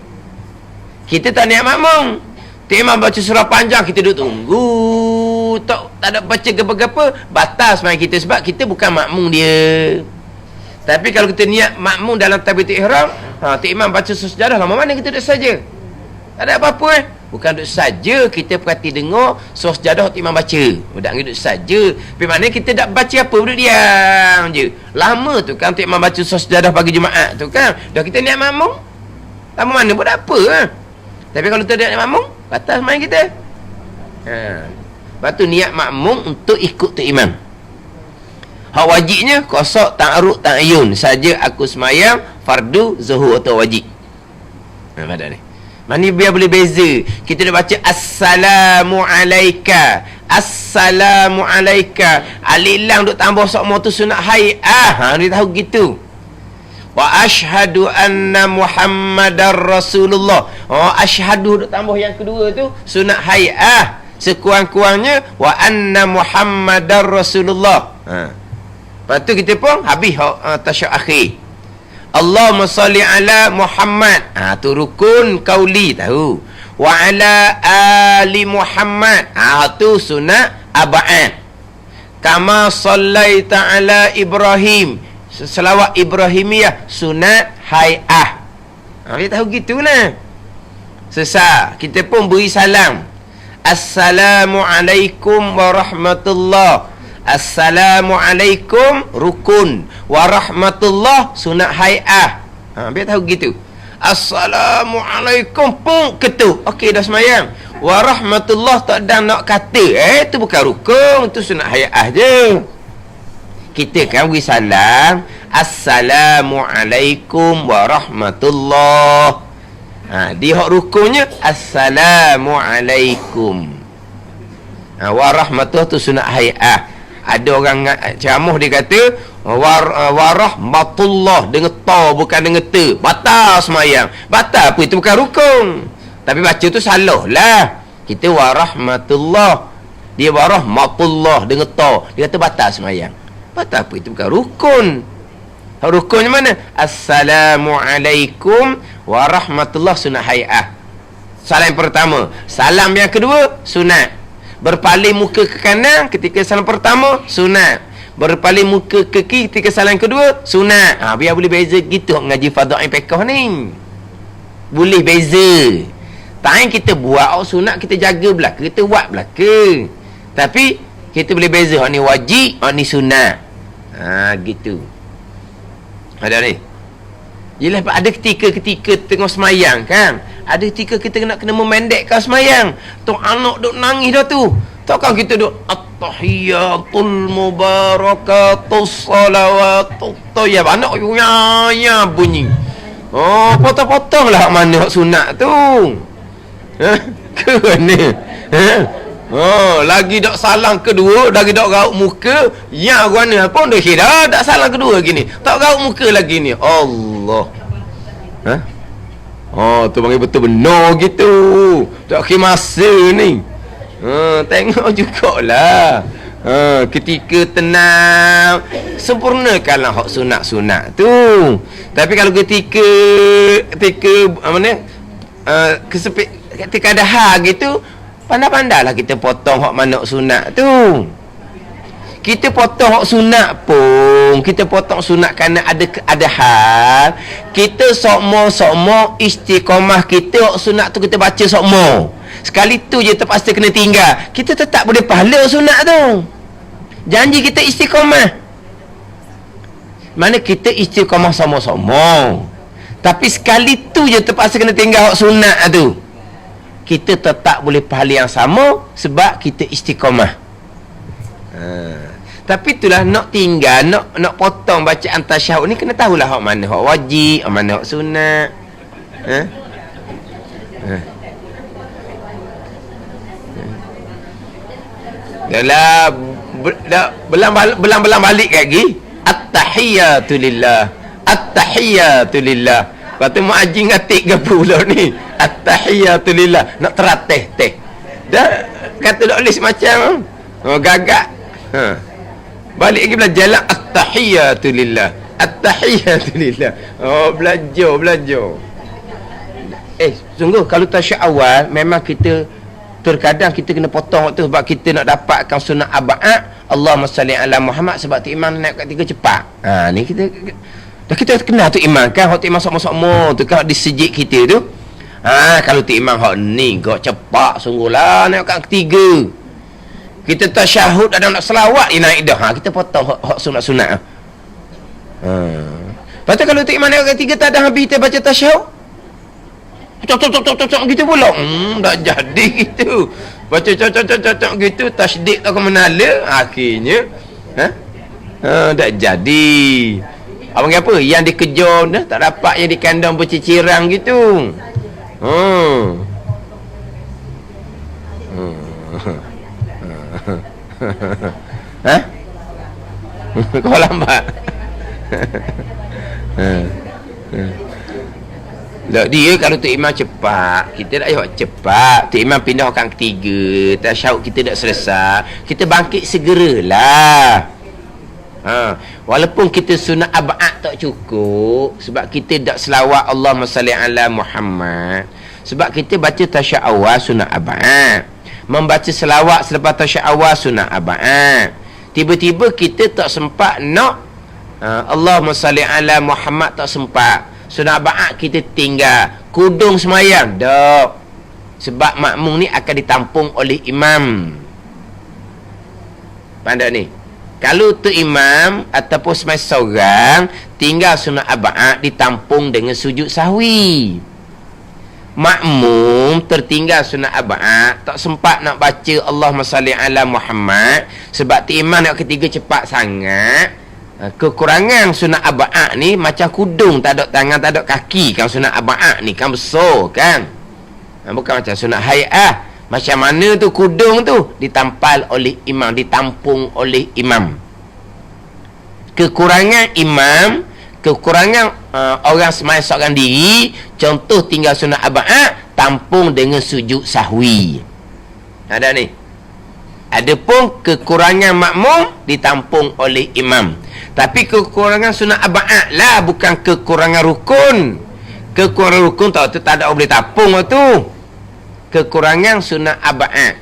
Kita tak niat makmum, tu imam baca surah panjang, kita duduk tunggu, tak ada baca gapa-gapa, batal semayang kita, sebab kita bukan makmum dia. Tapi kalau kita niat makmum dalam takbiratul ihram, tu imam baca sejadah, lama mana kita duduk saja, tak ada apa-apa. Bukan duduk saja, kita perhati dengar surah sejadah tu imam baca, budak duduk saja. Tapi maknanya kita tak baca apa, duduk diam je. Lama tu kan tu imam baca surah sejadah pagi Jumaat tu kan, dah kita niat makmum, lama mana pun tak apa. Tapi kalau tak niat makmum, batas main kita. Lepas tu niat makmum untuk ikut tu imam. Hak wajibnya qasad, ta'arud, ta'ayyun. Saja aku semayang fardu, zuhur atau wajib. Pada ni. Mana biar boleh beza. Kita nak baca assalamu alayka. Assalamu alayka. Alif lam duk tambah sokmo tu sunat hay'ah. Dia tahu gitu. Wa ashhadu anna Muhammadar Rasulullah. Ashhadu duk tambah yang kedua tu sunat hay'ah. Sekurang-kurangnya wa anna Muhammadar Rasulullah. Lepas tu kita pun habis tasyahud akhir. Allahumma salli ala Muhammad. Tu rukun qauli tahu. Wa ala ali Muhammad. Tu sunat aba'an. Kama sallaita ala Ibrahim. Selawat Ibrahimiyah sunat hay'ah. Kita tahu gitulah. Sesat kita pun beri salam. Assalamualaikum warahmatullahi. Assalamualaikum rukun, warahmatullah sunat hay'ah. Biar tahu gitu. Assalamualaikum pun ketuk. Okey dah semayang. Warahmatullah tak ada nak kata. Itu bukan rukun, itu sunat hay'ah je. Kita kan beri salam. Assalamualaikum warahmatullah. Dia hak rukunnya Assalamualaikum. Warahmatullah tu sunat hay'ah. Ada orang ceramah dia kata warahmatullah dengan ta bukan dengan te, batal semayang. Batal apa, itu bukan rukun. Tapi baca tu salah lah. Kita warahmatullah, dia warahmatullah dengan ta, dia kata batal semayang. Batal apa, itu bukan rukun. Rukunnya mana? Assalamualaikum warahmatullah sunat hay'ah. Salam yang pertama. Salam yang kedua sunat. Berpaling muka ke kanan ketika salam pertama sunat. Berpaling muka ke kiri ketika salam kedua sunat. Biar boleh beza gitu ngaji fardhu ain fiqh ni. Boleh beza. Tak kita buat sunat kita jaga belaka, kita buat belaka. Tapi kita boleh beza hak ni wajib, hak ni sunat. Gitu. Ada ni. Yelah, ada ketika-ketika tengah semayang kan, ada ketika kita nak kena memendekkan semayang. Tu anak duk nangis dah tu. Takkan kita duk at-tahiyatul mubarakatus salawatut tayyib. Anak ya bunyi. Oh, potong-potong lah mana hak sunat tu. Ha? Ke mana? Ha? Oh, lagi dak salam kedua, lagi dak gauk muka, ya guana pun dah kira dak salam kedua lagi ni. Tak gauk muka lagi ni. Allah. Ha? Oh, tu panggil betul benar gitu. Tak kira masa ni. Tengok jugalah. Ketika tenang, sempurnakanlah hak sunat-sunat tu. Tapi kalau ketika kesepit, ketika ada hal gitu, pandai-pandailah kita potong hak mana sunat tu. Kita potong hak sunat pun, kita potong sunat kerana ada hal. Kita sokmo istiqamah kita hak sunat tu kita baca sokmo. Sekali tu je terpaksa kena tinggal. Kita tetap boleh pahala sunat tu. Janji kita istiqamah. Mana kita istiqamah sama-sama. Tapi sekali tu je terpaksa kena tinggal hak sunat tu. Kita tetap boleh pahala yang sama sebab kita istiqamah. Tapi itulah nak tinggal, nak potong bacaan tasyahud ni kena tahulah hak mana hak wajib, hak mana hak sunat. Dah belang balik lagi. At-tahiyatu lillah. At-tahiyatu lillah. Lepas tu muazzin ngatik ke pula ni. At-tahiyatu lillah. Nak teratih teh. Dah kata dak list macam gagak. Balik lagi belajar lah. At-tahiyatu lillah. At-tahiyatu lillah. Oh, belajar. Sungguh kalau tasyahud awal memang kita terkadang kita kena potong waktu sebab kita nak dapatkan sunat aba'at. Allahumma salli ala Muhammad sebab tu imam naik kat 3 cepat. Ni kita dah kita kenal tu imam kan, hak tu imam sama-sama tu kan di sejid kita tu. Kalau tu imam hak ni kau cepat sungguhlah naik kat 3. Kita tasyahud ada nak selawat dia naik dah. Kita potong hak sunat-sunat. Lepas tu kalau tu imam naik kat 3 tak ada habis kita baca tasyahud. Cocok gitu pula. Tak jadi gitu. Baca cocok gitu, tasydid tak ke menala akhirnya. Tak jadi. Abang apa? Yang dikejar dah tak dapat, yang dikandang bercicirang gitu. Kau lambat. Tak, dia kalau tu imam cepat, kita tak payah cepat. Tu imam pindah orang ketiga, tasyahud kita dah selesai, kita bangkit segeralah. Walaupun kita sunat ab'ad tak cukup sebab kita tak selawat Allahumma salli ala Muhammad. Sebab kita baca tasyahud awal sunat ab'ad, membaca selawat selepas tasyahud awal sunat ab'ad. Tiba-tiba kita tak sempat nak Allahumma salli ala Muhammad, tak sempat. Sunat ba'at kita tinggal, kudung semayang dak. Sebab makmum ni akan ditampung oleh imam. Pandai ni. Kalau tu imam ataupun semai seorang tinggal sunat ba'at ditampung dengan sujud sahwi. Makmum tertinggal sunat ba'at, tak sempat nak baca Allahumma salli ala Muhammad sebab tu imam nak ketiga cepat sangat. Kekurangan sunat aba'at ni macam kudung, tak ada tangan, tak ada kaki kan. Sunat aba'at ni kan besar kan, bukan macam sunat hay'ah. Macam mana tu kudung tu ditampal oleh imam, ditampung oleh imam. Kekurangan imam, kekurangan orang semai seorang diri, contoh tinggal sunat aba'at tampung dengan sujud sahwi. Ada ni. Adapun kekurangan makmum ditampung oleh imam. Tapi kekurangan sunat aba'at lah, bukan kekurangan rukun. Kekurangan rukun tak ada boleh tampung tu. Kekurangan sunat aba'at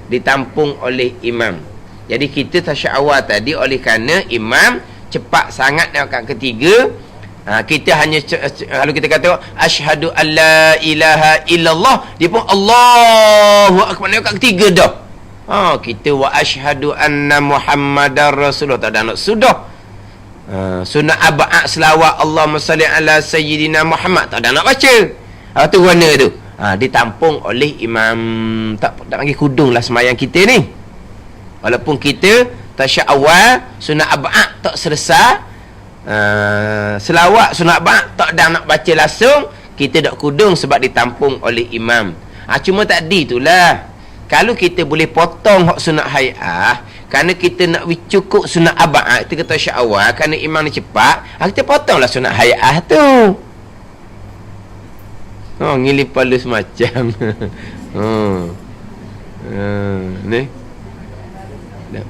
ditampung oleh imam. Jadi kita tasyahud awal tadi oleh kerana imam cepat sangat nak kat ketiga. Kita hanya kalau kita kata asyhadu alla ilaha illallah, dia pun Allahu akbar nak kat ketiga dah. Kita wa asyhadu anna Muhammadar Rasulullah, tak ada nak sudah. Sunat aba'at selawat Allahumma salli ala Sayyidina Muhammad tak ada nak baca. Tu warna tu. Ditampung oleh imam. Tak panggil kudung lah semayang kita ni. Walaupun kita tasyahud awal sunat aba'at tak selesai, selawat sunat aba'at tak ada nak baca langsung, kita dak kudung sebab ditampung oleh imam. Cuma tadi itulah, kalau kita boleh potong hak sunat hay'ah kerana kita nak cukup sunat aba'at, kita kata tasyahud awal kerana imam ni cepat, kita potonglah sunat hay'ah tu. Ngilip pala semacam. Ni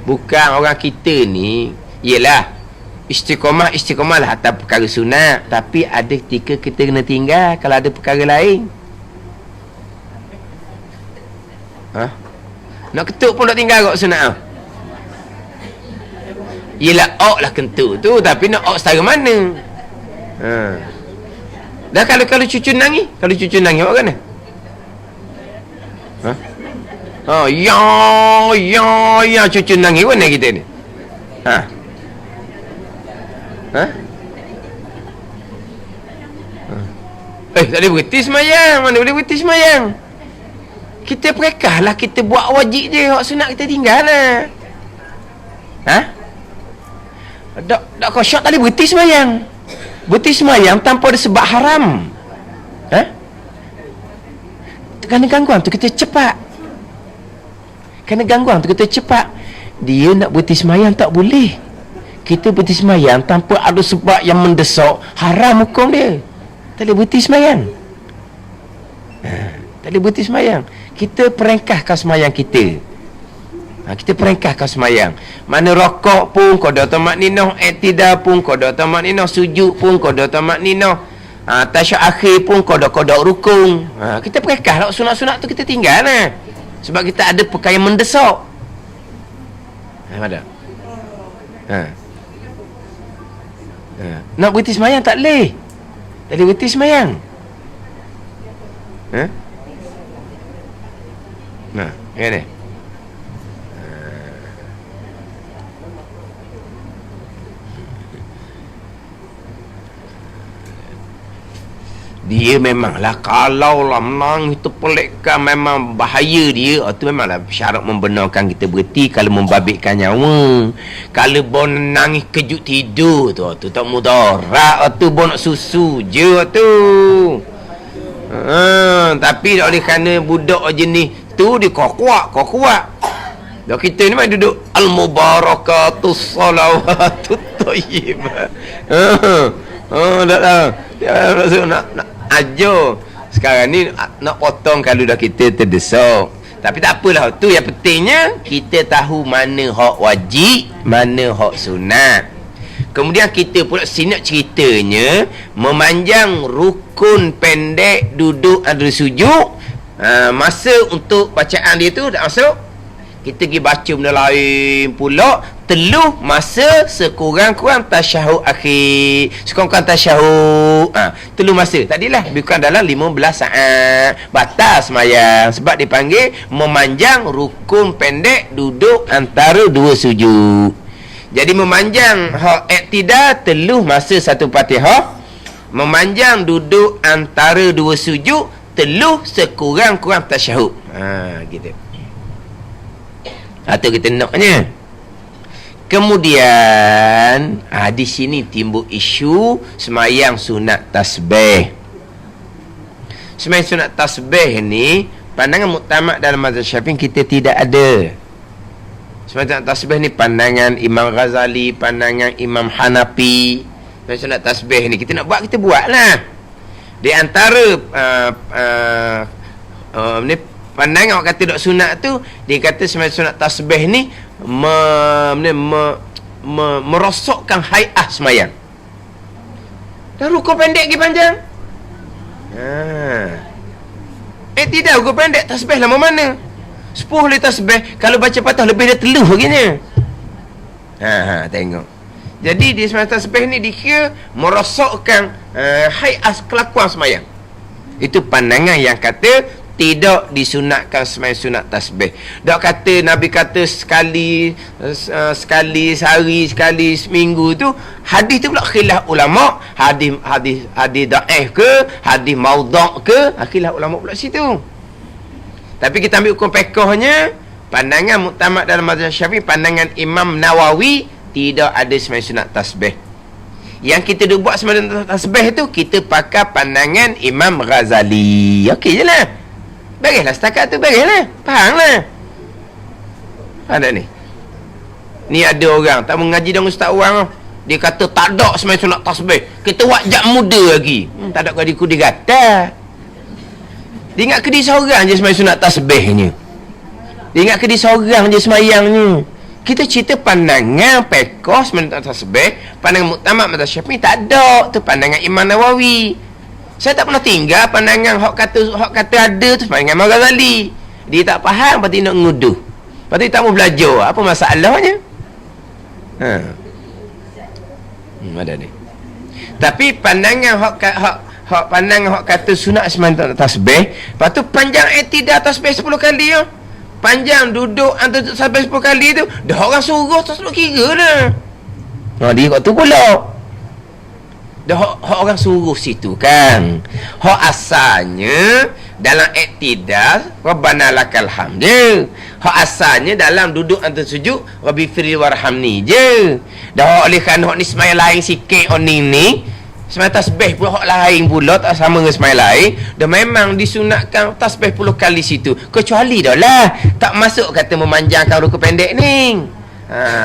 bukan orang kita ni, yelah istiqomah lah atas perkara sunat, tapi ada ketika kita kena tinggal kalau ada perkara lain. Nak ketuk pun nak tinggal kat sunat. Yelah ok lah kentut tu, tapi nak ok setara mana. Dah kalau cucu nangis awak kena. Ya cucu nangis mana kita ni. Tak boleh berhenti semayang. Mana boleh berhenti semayang? Kita perekah lah, kita buat wajib je, hak sunat kita tinggal lah. Tak kosyak, tak boleh berhenti semayang. Berhenti semayang tanpa ada sebab haram. Kerana gangguan tu kita cepat. Dia nak berhenti semayang tak boleh. Kita berhenti semayang tanpa ada sebab yang mendesak, haram hukum dia. Tak boleh berhenti semayang. Tak boleh berhenti semayang. Kita perengkahkan semayang kita. Kita perengkahkan semayang. Mana rokok pun kau dah tamat ninah, i'tidal pun kau dah tamat ninah, sujud pun kau dah tamat ninah, tasyahud akhir pun kau dah rukun. Kita perengkah lah sunat-sunat tu, kita tinggal lah. Sebab kita ada perkara yang mendesak. Ada. Nak berhenti semayang tak boleh. Tak boleh berhenti semayang. Kan ni. Dia memanglah kalau lah menang itu pelikkan, memang bahaya dia. Itu memanglah syarat membenarkan kita berhenti kalau membabitkan nyawa. Kalau bon nangis kejut tidur tu tak mudarat, tu bon nak susu je tu. Tapi oleh kerana budak jenis tu dia kuat. Dah kita ni mai duduk al-mubarakatus salawatut thayyibah. Nak ajar. Sekarang ni nak potong kalau dah kita terdesak. Tapi tak apalah, tu yang pentingnya kita tahu mana hak wajib, mana hak sunat. Kemudian kita pula sini ceritanya memanjang rukun pendek, duduk ada sujud. Masa untuk bacaan dia tu tak masuk. Kita pergi baca benda lain pula, teluh masa sekurang-kurang tasyahud akhir, sekurang-kurang tasyahud, teluh masa. Tadilah bukan dalam 15 saat batas semayang, sebab dipanggil memanjang rukun pendek, duduk antara dua sujud. Jadi memanjang hak i'tidal teluh masa satu Fatihah, memanjang duduk antara dua sujud teluh sekurang-kurang tasyahud. Gitu. Atau kita naknya. Kemudian di sini timbul isu semayang sunat tasbih. Semayang sunat tasbih ni pandangan muktamad dalam mazhab Syafi'i kita tidak ada. Semayang sunat tasbih ni pandangan Imam Ghazali, pandangan Imam Hanafi. Semayang sunat tasbih ni kita nak buat, kita buatlah. Di antara ni pandangan orang kata dok sunat tu, dia kata semayang sunat tasbih ni merosokkan hai'ah semayang. Dah rukun pendek lagi panjang. Tidak rukun pendek, tasbih lama mana? 10 li tasbih, kalau baca patah lebih dah teluh baginya. Tengok. Jadi di semayang tasbih ni dikira merosokkan hai'ah kelakuan semayang. Itu pandangan yang kata tidak disunatkan sembahyang sunat tasbih. Dak kata Nabi kata sekali sehari, sekali seminggu tu, hadis tu pula khilaf ulama, hadis dhaif ke, hadis maudhu' ke, khilaf ulama pula situ. Tapi kita ambil hukum fiqhnya, pandangan muktamad dalam mazhab Syafi'i, pandangan Imam Nawawi, tidak ada sembahyang sunat tasbih. Yang kita duk buat sembahyang tasbih tu, kita pakai pandangan Imam Ghazali. Okey je lah. Bagislah setakat tu, bagislah. Faham lah. Ada ni. Ni ada orang tak mengaji dengan ustaz orang, dia kata tak ada sembahyang sunat tasbih. Kita buat jak muda lagi. Tak ada kau dia kata. Dia ingat ke dia seorang je sembahyang sunat tasbihnya. Dia ingat ke dia seorang je sembahyangnya. Kita cerita pandangan fiqh sembahyang tasbih, pandangan muktamad mazhab Syafi'i tak ada. Tu pandangan Imam Nawawi. Saya tak pernah tinggal pandangan hak kata ada tu pandangan Imam Ghazali. Dia tak faham, lepas tu nak nguduh. Lepas tu tak mau belajar. Apa masalahnya? Ada ni. Tapi pandangan hak kata sunat sembahyang tasbih, lepas tu panjang i'tidal tasbih 10 kali ya. Panjang duduk antara tasbih 10 kali tu, dah orang suruh tak nak kira dah. Dia kat tu pula. Dah hak orang suruh situ kan. Hak asalnya dalam i'tidal Rabbana lakal hamd je. Hak asalnya dalam duduk antara sujud Rabbi firli warhamni je. Dah oleh kerana hak ni sembahyang lain sikit ni sembahyang tasbih pula hak lain pula, tak sama dengan sembahyang lain. Dah memang disunatkan tasbih 10 kali situ. Kecuali dah lah tak masuk kata memanjangkan rukun pendek ni.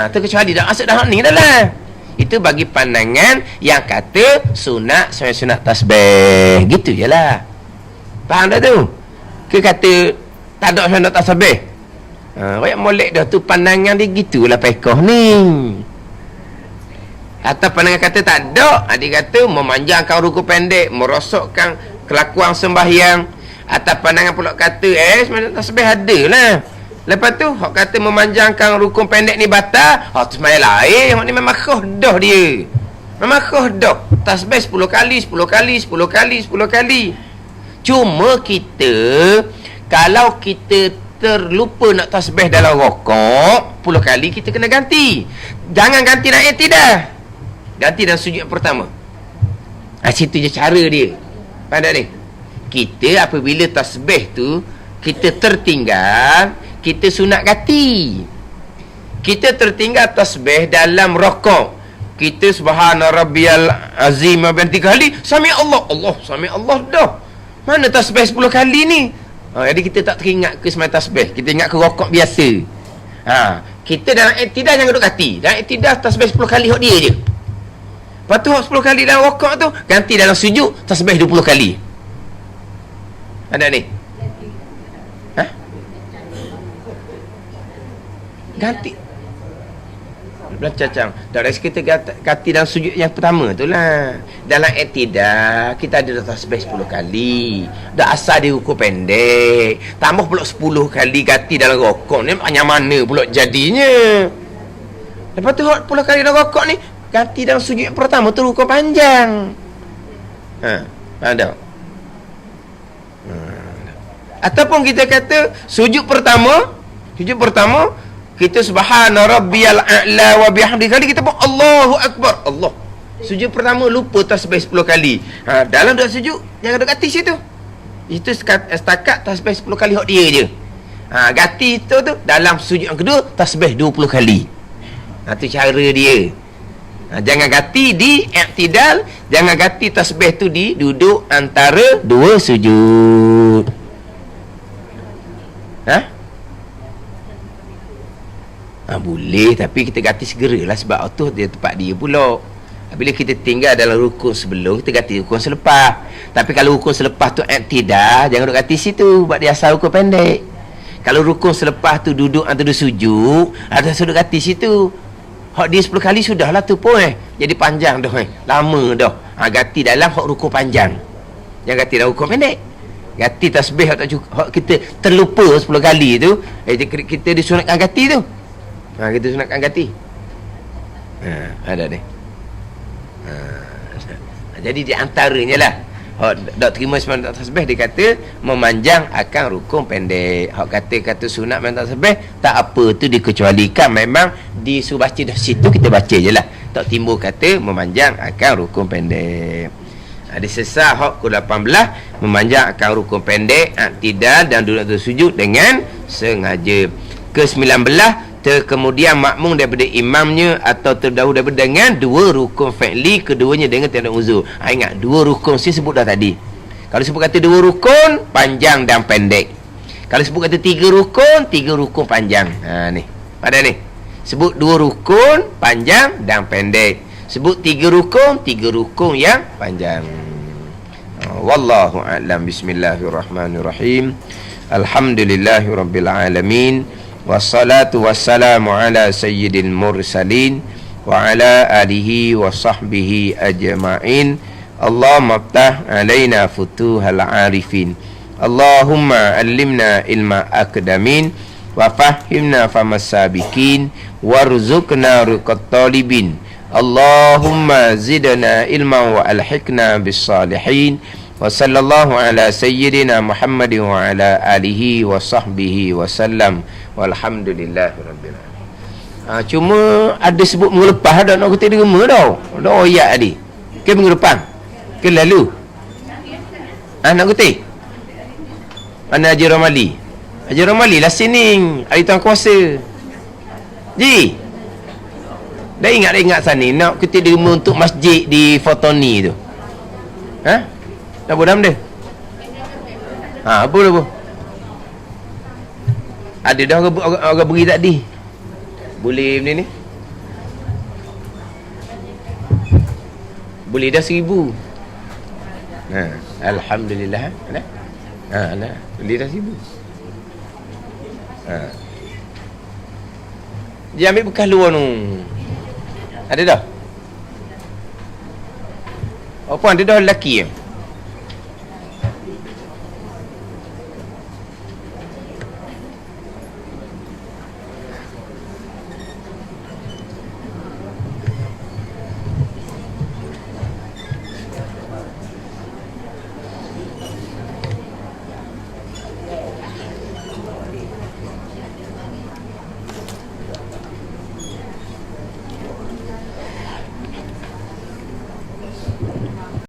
Terkecuali dah masuk dah ni dah lah. Itu bagi pandangan yang kata sunat tasbih. Gitu je lah. Faham dah tu? Ke kata tak ada sunat tasbih? Rakyat molek dah tu pandangan dia gitulah fiqh ni. Atau pandangan kata tak ada, dia kata memanjangkan rukun pendek, merosokkan kelakuan sembahyang. Atau pandangan pula kata sembahyang tasbih ada lah. Lepas tu hak kata memanjangkan rukun pendek ni batal, hak tu sembahyang lain. Hak ni memang khusdah dia. Memang khusdah. Tasbih 10 kali, 10 kali, 10 kali, 10 kali. Cuma kita, kalau kita terlupa nak tasbih dalam rokok 10 kali, kita kena ganti. Jangan ganti nak i'tidal. Ganti dalam sujud yang pertama. Situ je cara dia. Faham tak ni? Kita apabila tasbih tu kita tertinggal, kita sunat ganti. Kita tertinggal tasbih dalam rokok, kita subhana rabbiyal azim 3 kali, sami Allah, sami Allah dah. Mana tasbih 10 kali ni? Jadi kita tak teringat ke sembahyang tasbih, kita ingat ke rokok biasa. Kita dalam i'tidal jangan duduk ganti. Dalam i'tidal tasbih 10 kali hak dia je. Lepas tu 10 kali dalam rokok tu, ganti dalam sujud tasbih 20 kali. Ada ni? Ganti belacacang. Dari kita ganti dalam sujud yang pertama tu lah. Dalam i'tidal kita ada tasbih 10 kali. Dah asal dia rukun pendek, tambah pula 10 kali ganti dalam rokok ni, macam mana pula jadinya? Lepas tu 10 kali dalam rokok ni ganti dalam sujud yang pertama tu rukun panjang. Ada. Ataupun kita kata sujud pertama kita subhana rabbiyal a'la wa bihamdi kali, kita pun Allahu akbar. Allah. Sujud pertama lupa tasbih 10 kali. Dalam dua sujud jangan duk ganti situ. Itu setakat tasbih 10 kali hak dia je. Ganti tu dalam sujud yang kedua tasbih 20 kali. Tu cara dia. Jangan ganti di i'tidal, jangan ganti tasbih tu di duduk antara dua sujud. Boleh, tapi kita ganti segeralah, sebab tu dia tempat dia pula. Bila kita tinggal dalam rukun sebelum, kita ganti rukun selepas. Tapi kalau rukun selepas tu i'tidal, jangan duduk ganti situ, sebab dia asal rukun pendek. Kalau rukun selepas tu duduk antara sujud, ada duduk ganti situ. Hak dia 10 kali sudahlah tu pun jadi panjang dah lama dah. Ganti dalam hak rukun panjang, jangan ganti dalam rukun pendek. Ganti tasbih hak tak cukup, hak kita terlupa 10 kali tu, kita disunatkan ganti tu. Kita sunatkan ganti. Ada ni. Jadi di antaranya lah Hak dak terima sembahyang tasbih dia kata memanjang akan rukun pendek. Hak kata sunat sembahyang tasbih tak apa tu dikecualikan, memang disuruh baca dah situ kita baca je lah. Tak timbul kata memanjang akan rukun pendek. Ada sesat hak ke-18 memanjang akan rukun pendek, i'tidal dan duduk bersujud dengan sengaja. Ke-19 kemudian makmum daripada imamnya atau terdahulu daripada dengan dua rukun fi'li, keduanya dengan tiada uzur. Ingat dua rukun saya sebut dah tadi. Kalau sebut kata dua rukun panjang dan pendek. Kalau sebut kata tiga rukun panjang. Ni. Ada ni. Sebut dua rukun panjang dan pendek. Sebut tiga rukun yang panjang. Wallahu a'lam. Bismillahirrahmanirrahim. Alhamdulillahirabbil alamin. Wassalatu wassalamu ala sayyidil mursalin wa ala alihi wa sahbihi ajma'in. Allahumma aftah alaina futuhal arifin. Allahumma allimna ilma akdamin wa fahimna famas sabiqin warzuqna riqat talibin. Allahumma zidna ilma wa alhiqna bis salihin. Wa sallallahu ala sayyidina Muhammadin wa ala alihi wa sahbihi wa sallam. Walhamdulillahirabbil alamin. Cuma ada sebut minggu lepas dah nak kutip derma dah. Dah ayat tadi. Ke minggu depan? Ke lalu? Nak kutip? Mana Haji Ramali? Haji Ramali lah sini hari tuan kuasa. Ji. Dah ingat sana nak kutip derma untuk masjid di Fotoni tu. Dah bodoh dia. Apa dah? Ada dah orang beri tadi. Boleh benda ni? Boleh dah 1,000. Alhamdulillah. Ada? Boleh dah 1,000. Dia ambil bekas luar tu. Ada dah? Apa ada dah lelaki ya?